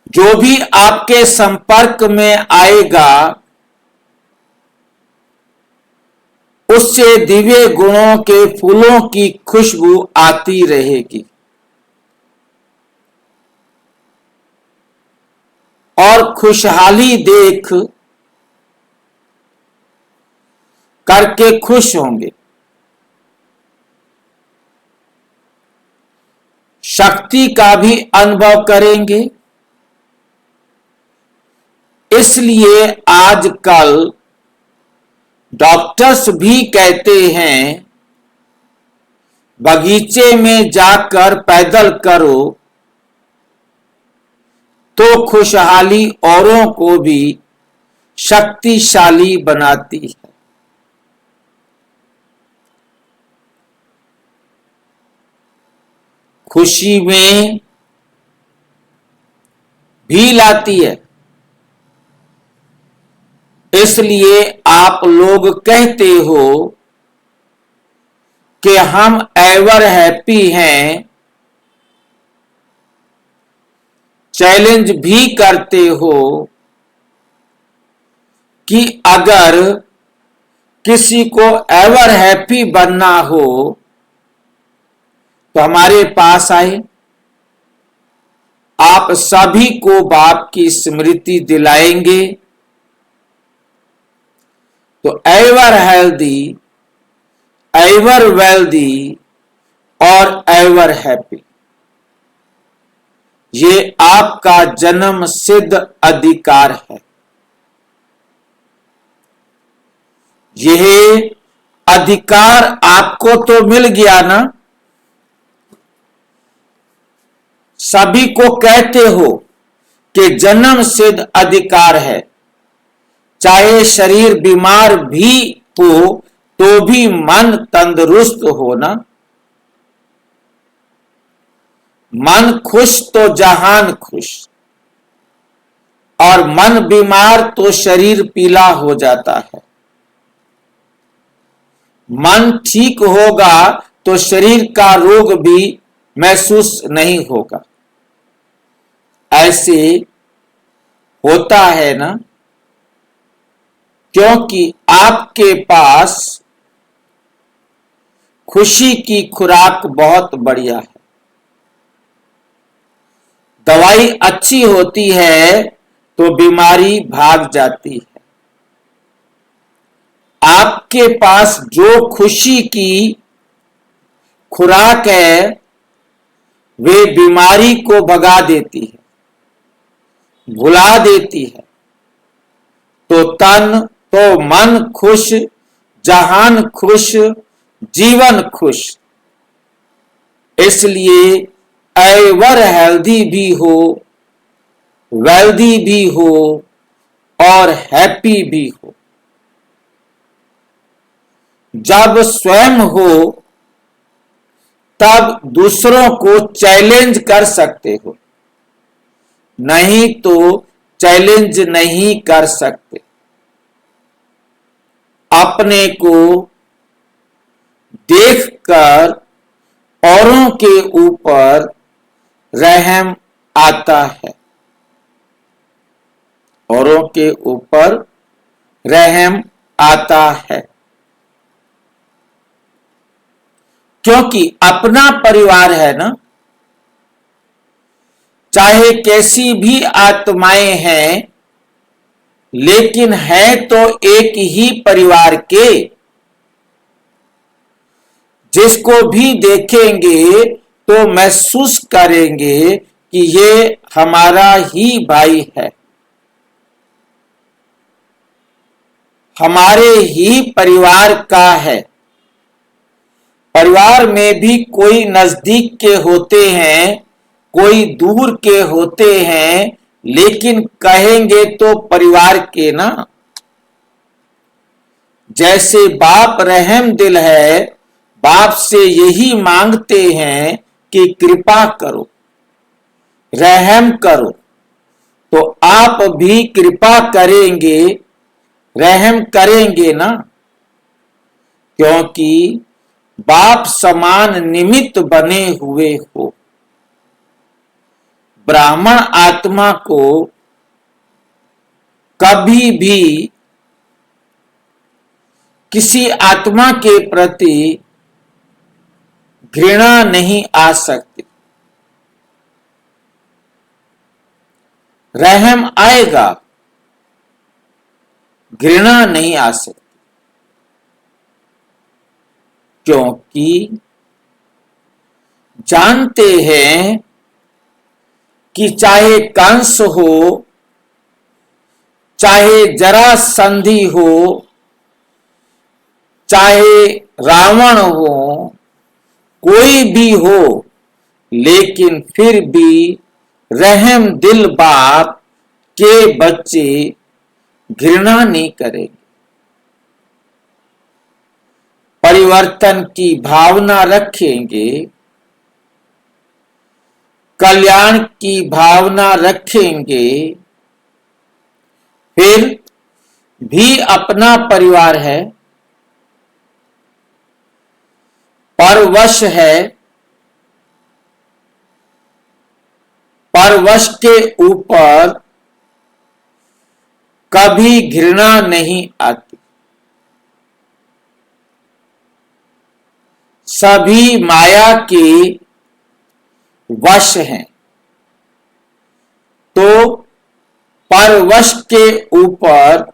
जो भी आपके संपर्क में आएगा उससे दिव्य गुणों के फूलों की खुशबू आती रहेगी। और खुशहाली देख करके खुश होंगे। शक्ति का भी अनुभव करेंगे। इसलिए आजकल डॉक्टर्स भी कहते हैं बगीचे में जाकर पैदल करो तो खुशहाली औरों को भी शक्तिशाली बनाती है। खुशी में भी लाती है। इसलिए आप लोग कहते हो कि हम एवर हैप्पी हैं, चैलेंज भी करते हो कि अगर किसी को एवर हैप्पी बनना हो तो हमारे पास आए। आप सभी को बाप की स्मृति दिलाएंगे तो एवर हेल्दी, एवर वेल्दी और एवर हैप्पी, ये आपका जन्म सिद्ध अधिकार है। यह अधिकार आपको तो मिल गया ना। सभी को कहते हो कि जन्म सिद्ध अधिकार है, चाहे शरीर बीमार भी हो तो भी मन तंदुरुस्त हो ना। मन खुश तो जहान खुश, और मन बीमार तो शरीर पीला हो जाता है। मन ठीक होगा तो शरीर का रोग भी महसूस नहीं होगा। ऐसे होता है ना, क्योंकि आपके पास खुशी की खुराक बहुत बढ़िया है। दवाई अच्छी होती है तो बीमारी भाग जाती है। आपके पास जो खुशी की खुराक है वे बीमारी को भगा देती है, भुला देती है। तो तन तो मन खुश, जहान खुश, जीवन खुश। इसलिए एवर हेल्दी भी हो, वेल्दी भी हो और हैप्पी भी हो। जब स्वयं हो तब दूसरों को चैलेंज कर सकते हो, नहीं तो चैलेंज नहीं कर सकते। अपने को देखकर औरों के ऊपर रहम आता है, औरों के ऊपर रहम आता है, क्योंकि अपना परिवार है ना। चाहे कैसी भी आत्माएं हैं, लेकिन है तो एक ही परिवार के। जिसको भी देखेंगे तो महसूस करेंगे कि ये हमारा ही भाई है, हमारे ही परिवार का है। परिवार में भी कोई नजदीक के होते हैं, कोई दूर के होते हैं, लेकिन कहेंगे तो परिवार के ना। जैसे बाप रहम दिल है, बाप से यही मांगते हैं कि कृपा करो, रहम करो, तो आप भी कृपा करेंगे, रहम करेंगे ना। क्योंकि बाप समान निमित्त बने हुए हो। ब्राह्मण आत्मा को कभी भी किसी आत्मा के प्रति घृणा नहीं आ सकती। रहम आएगा, घृणा नहीं आ सकती। क्योंकि जानते हैं कि चाहे कंस हो, चाहे जरासंधि हो, चाहे रावण हो, कोई भी हो, लेकिन फिर भी रहम दिल बाप के बच्चे घृणा नहीं करेंगे। परिवर्तन की भावना रखेंगे, कल्याण की भावना रखेंगे, फिर भी अपना परिवार है, परवश है, परवश के ऊपर कभी घृणा नहीं आती। सभी माया के वश हैं, तो परवश के ऊपर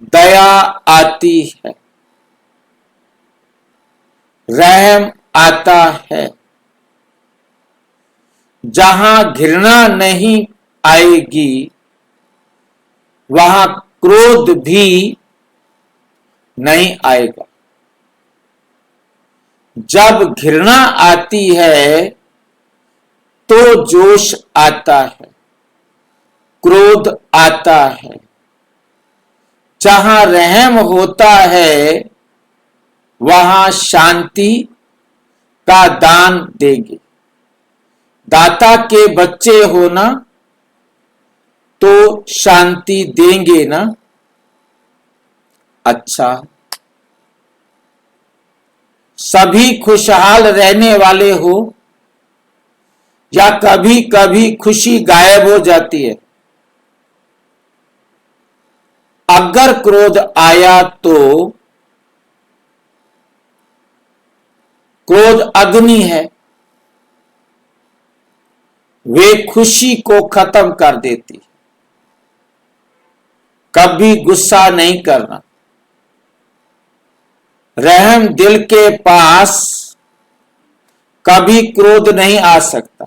दया आती है, रहम आता है। जहां घृणा नहीं आएगी, वहां क्रोध भी नहीं आएगा। जब घृणा आती है तो जोश आता है, क्रोध आता है। जहां रहम होता है, वहां शांति का दान देंगे। दाता के बच्चे हो ना, तो शांति देंगे ना। अच्छा, सभी खुशहाल रहने वाले हो, या कभी कभी खुशी गायब हो जाती है? अगर क्रोध आया तो क्रोध अग्नि है, वे खुशी को खत्म कर देती। कभी गुस्सा नहीं करना। रहम दिल के पास कभी क्रोध नहीं आ सकता।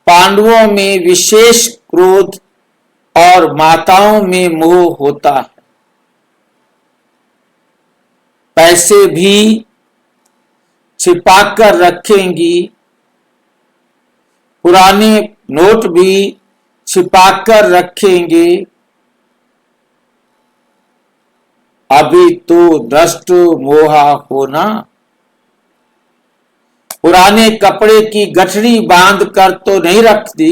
पांडवों में विशेष क्रोध और माताओं में मोह होता है। पैसे भी छिपाकर रखेंगी, पुराने नोट भी छिपाकर रखेंगे। अभी तो नष्ट मोहा होना। पुराने कपड़े की गठरी बांध कर तो नहीं रखती।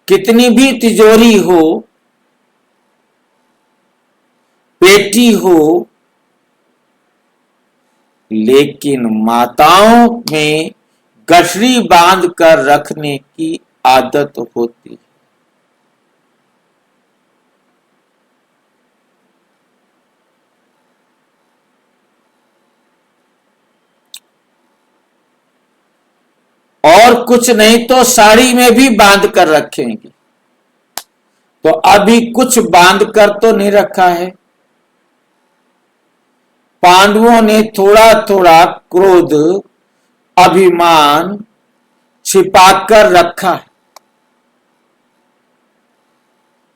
कितनी भी तिजोरी हो, पेटी हो, लेकिन माताओं में गठरी बांध कर रखने की आदत होती है। और कुछ नहीं तो साड़ी में भी बांध कर रखेंगे। तो अभी कुछ बांध कर तो नहीं रखा है। पांडवों ने थोड़ा थोड़ा क्रोध, अभिमान छिपाकर रखा है।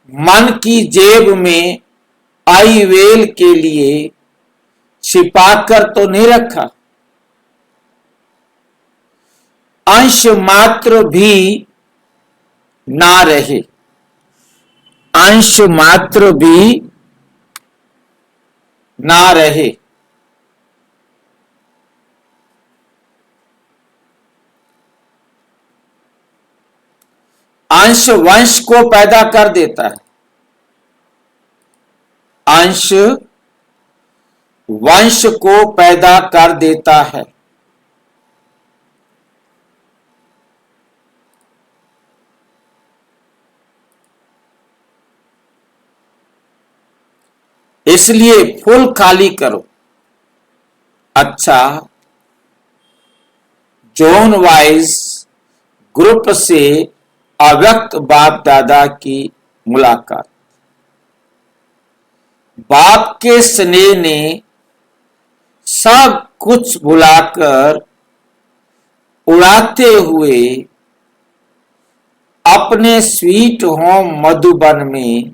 मन की जेब में आई वेल के लिए छिपाकर तो नहीं रखा। अंश मात्र भी ना रहे, अंश मात्र भी ना रहे। अंश वंश को पैदा कर देता है। अंश वंश को पैदा कर देता है। इसलिए फुल खाली करो। अच्छा, जोन वाइज ग्रुप से अव्यक्त बाप दादा की मुलाकात। बाप के स्नेह ने सब कुछ भुलाकर उड़ाते हुए अपने स्वीट होम मधुबन में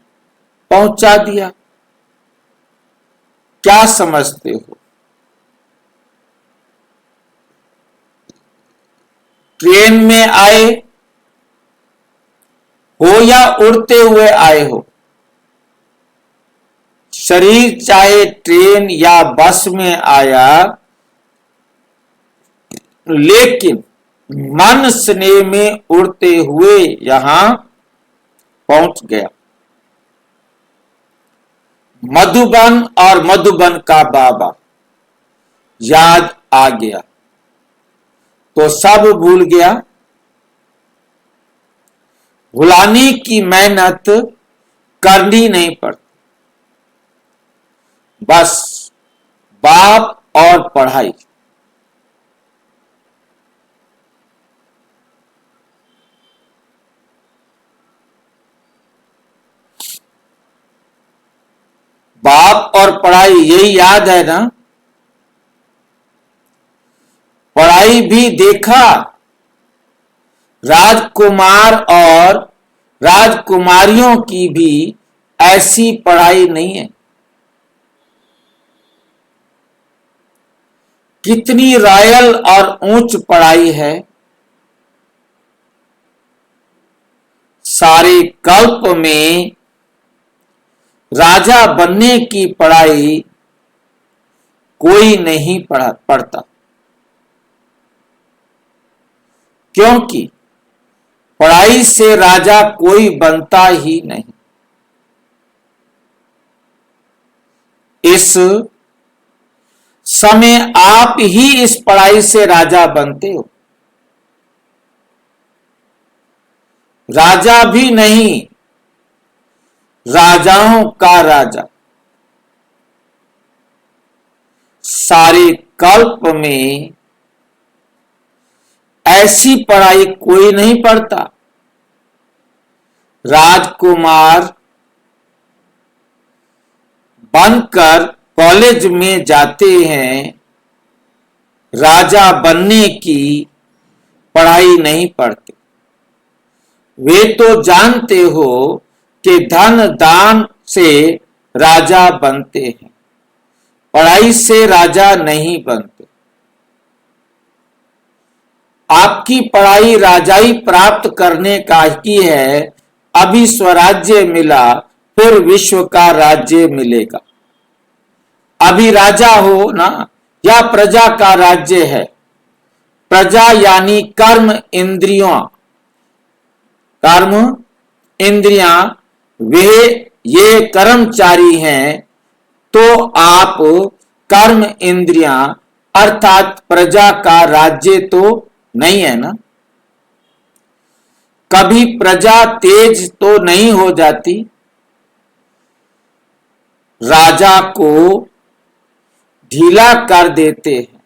पहुंचा दिया। क्या समझते हो? ट्रेन में आए हो या उड़ते हुए आए हो, शरीर चाहे ट्रेन या बस में आया, लेकिन मन स्नेह में उड़ते हुए यहां पहुंच गया। मधुबन और मधुबन का बाबा याद आ गया तो सब भूल गया। भुलाने की मेहनत करनी नहीं पड़ती, बस बाप और पढ़ाई। बाप और पढ़ाई, यही याद है ना। पढ़ाई भी देखा, राजकुमार और राजकुमारियों की भी ऐसी पढ़ाई नहीं है। कितनी रॉयल और ऊंच पढ़ाई है। सारे कल्प में राजा बनने की पढ़ाई कोई नहीं पढ़ता, क्योंकि पढ़ाई से राजा कोई बनता ही नहीं। इस समय आप ही इस पढ़ाई से राजा बनते हो। राजा भी नहीं, राजाओं का राजा। सारे कल्प में ऐसी पढ़ाई कोई नहीं पढ़ता। राजकुमार बनकर कॉलेज में जाते हैं, राजा बनने की पढ़ाई नहीं पढ़ते। वे तो जानते हो कि धन दान से राजा बनते हैं, पढ़ाई से राजा नहीं बनते। आपकी पढ़ाई राजाई प्राप्त करने का ही है। अभी स्वराज्य मिला, फिर विश्व का राज्य मिलेगा। अभी राजा हो ना, या प्रजा का राज्य है। प्रजा यानी कर्म इंद्रियों, कर्म इंद्रियां, वे ये कर्मचारी हैं। तो आप कर्म इंद्रियां अर्थात प्रजा का राज्य तो नहीं है ना। कभी प्रजा तेज तो नहीं हो जाती। राजा को ढीला कर देते हैं।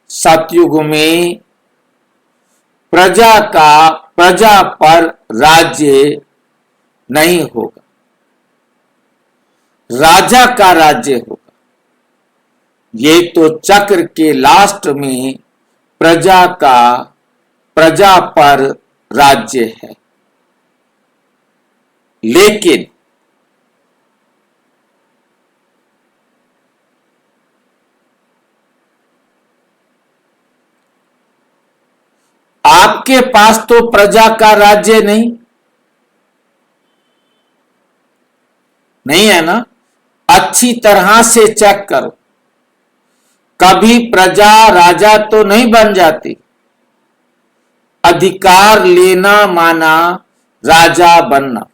सतयुग में प्रजा पर राज्य नहीं होगा, राजा का राज्य होगा। ये तो चक्र के लास्ट में प्रजा पर राज्य है। लेकिन आपके पास तो प्रजा का राज्य नहीं है ना। अच्छी तरह से चेक करो, कभी प्रजा राजा तो नहीं बन जाती। अधिकार लेना माना राजा बनना।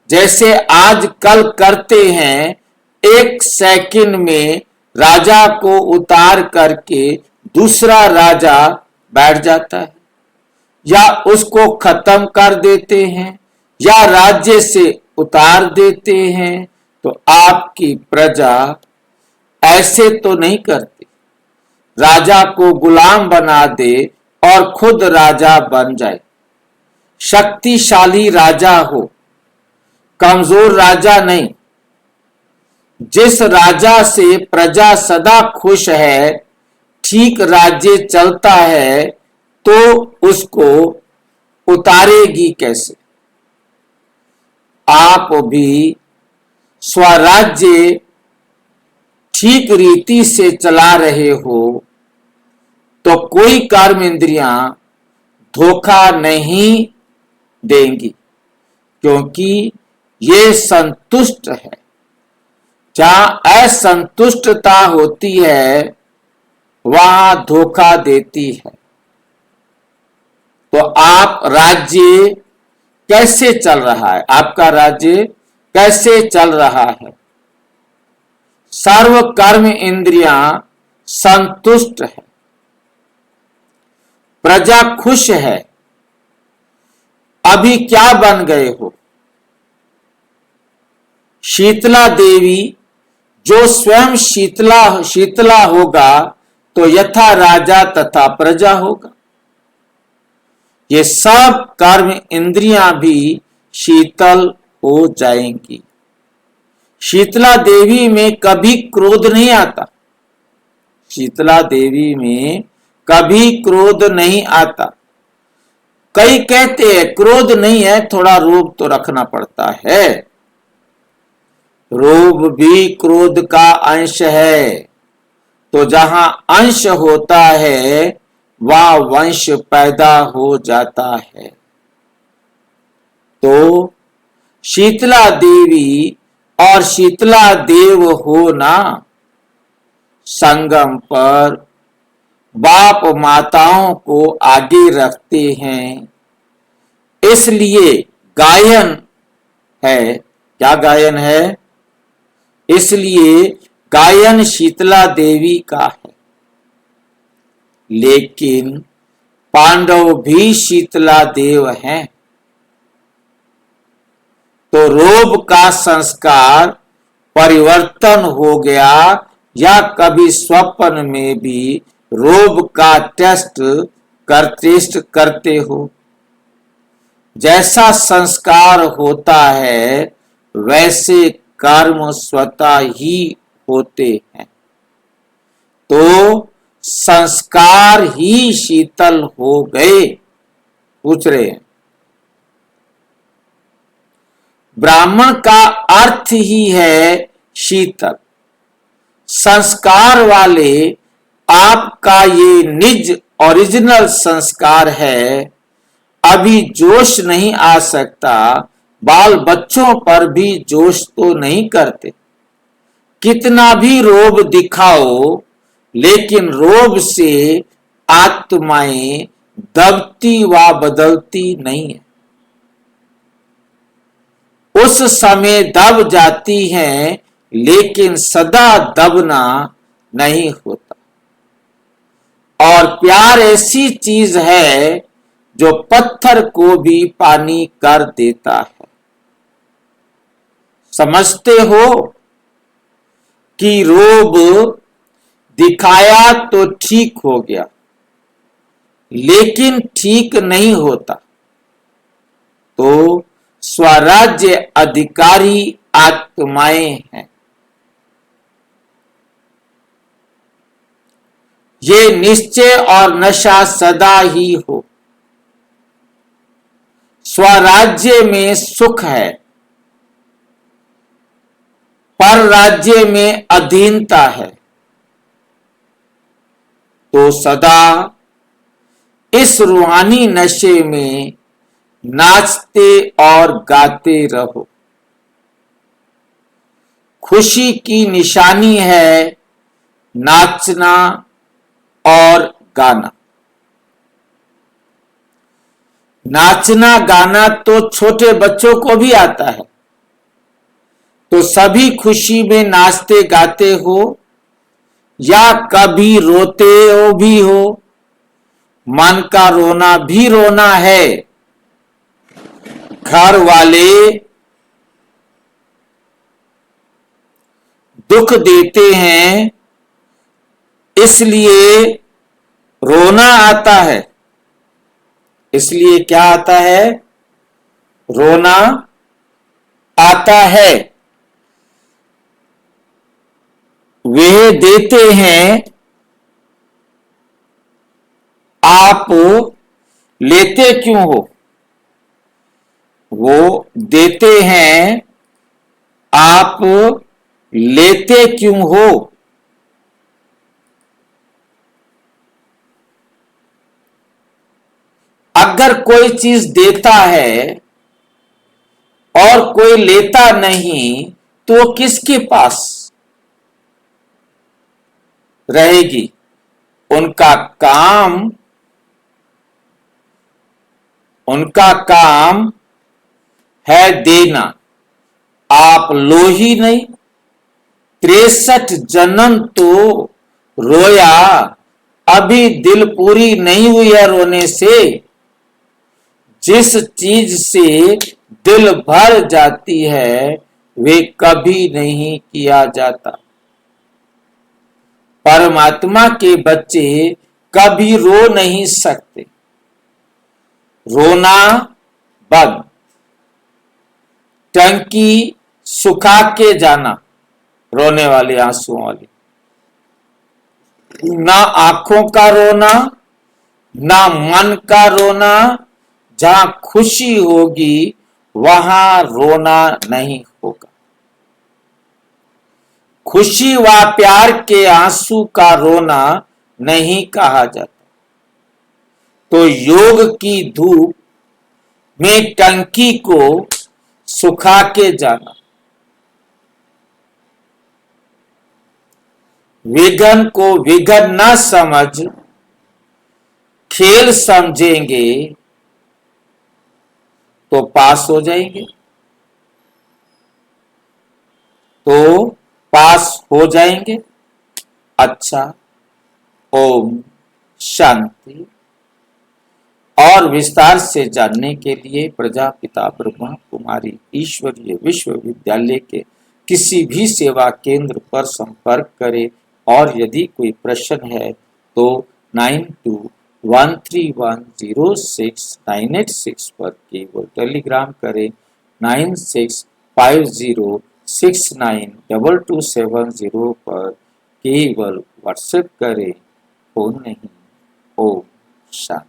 जैसे आज कल करते हैं, एक सेकंड में राजा को उतार करके दूसरा राजा बैठ जाता है, या उसको खत्म कर देते हैं, या राज्य से उतार देते हैं। तो आपकी प्रजा ऐसे तो नहीं करती। राजा को गुलाम बना दे और खुद राजा बन जाए। शक्तिशाली राजा हो, कमजोर राजा नहीं। जिस राजा से प्रजा सदा खुश है, ठीक राज्य चलता है, तो उसको उतारेगी कैसे। आप भी स्वराज्य ठीक रीति से चला रहे हो तो कोई कर्म इंद्रियां धोखा नहीं देंगी, क्योंकि ये संतुष्ट है। जहां असंतुष्टता होती है वहां धोखा देती है। तो आप राज्य कैसे चल रहा है, आपका राज्य कैसे चल रहा है? सर्व कर्म इंद्रियां संतुष्ट है, प्रजा खुश है। अभी क्या बन गए हो? शीतला देवी, जो स्वयं शीतला होगा तो यथा राजा तथा प्रजा होगा। ये सब कर्म इंद्रियां भी शीतल हो जाएंगी। शीतला देवी में कभी क्रोध नहीं आता, शीतला देवी में कभी क्रोध नहीं आता। कई कहते हैं क्रोध नहीं है, थोड़ा रोब तो रखना पड़ता है। रोब भी क्रोध का अंश है। तो जहां अंश होता है वह वंश पैदा हो जाता है। तो शीतला देवी और शीतला देव होना संगम पर बाप माताओं को आगे रखते हैं। इसलिए गायन है, क्या गायन है? इसलिए गायन शीतला देवी का है। लेकिन पांडव भी शीतला देव हैं। तो रोब का संस्कार परिवर्तन हो गया, या कभी स्वप्न में भी रोब का टेस्ट करते हो? जैसा संस्कार होता है वैसे कर्म स्वतः ही होते हैं। तो संस्कार ही शीतल हो गए। पूछ रहे हैं, ब्राह्मण का अर्थ ही है शीतल। संस्कार वाले आपका ये निज ओरिजिनल संस्कार है। अभी जोश नहीं आ सकता, बाल बच्चों पर भी जोश तो नहीं करते। कितना भी रोब दिखाओ, लेकिन रोब से आत्माएं दबती व बदलती नहीं है। उस समय दब जाती हैं, लेकिन सदा दबना नहीं होता। और प्यार ऐसी चीज है जो पत्थर को भी पानी कर देता है। समझते हो कि रोब दिखाया तो ठीक हो गया, लेकिन ठीक नहीं होता। तो स्वराज्य अधिकारी आत्माएं हैं। ये निश्चय और नशा सदा ही हो। स्वराज्य में सुख है, पर राज्य में अधीनता है। तो सदा इस रूहानी नशे में नाचते और गाते रहो। खुशी की निशानी है नाचना और गाना। नाचना गाना तो छोटे बच्चों को भी आता है। तो सभी खुशी में नाचते गाते हो, या कभी रोते हो भी हो। मन का रोना भी रोना है। घर वाले दुख देते हैं, इसलिए रोना आता है। इसलिए क्या आता है? रोना आता है। वे देते हैं, आप लेते क्यों हो? वो देते हैं, आप लेते क्यों हो? अगर कोई चीज देता है और कोई लेता नहीं, तो वो किसके पास रहेगी? उनका काम है देना, आप लो ही नहीं। 63 जन्म तो रोया, अभी दिल पूरी नहीं हुई है रोने से। जिस चीज से दिल भर जाती है वे कभी नहीं किया जाता। परमात्मा के बच्चे कभी रो नहीं सकते। रोना बंद, टंकी सुखा के जाना, रोने वाले आंसुओं वाली। ना आंखों का रोना, ना मन का रोना। जहां खुशी होगी वहां रोना नहीं होगा। खुशी व प्यार के आंसू का रोना नहीं कहा जाता। तो योग की धूप में टंकी को सुखा के जाना। विघन को विघन न समझ खेल समझेंगे तो पास हो जाएंगे, तो पास हो जाएंगे। अच्छा, ओम शांति। और विस्तार से जानने के लिए प्रजापिता ब्रह्मा कुमारी ईश्वरीय विश्वविद्यालय के किसी भी सेवा केंद्र पर संपर्क करें। और यदि कोई प्रश्न है तो 9213106986 पर केवल टेलीग्राम करें। 9650692270 पर केवल व्हाट्सएप करें, फोन नहीं। ओम शांति।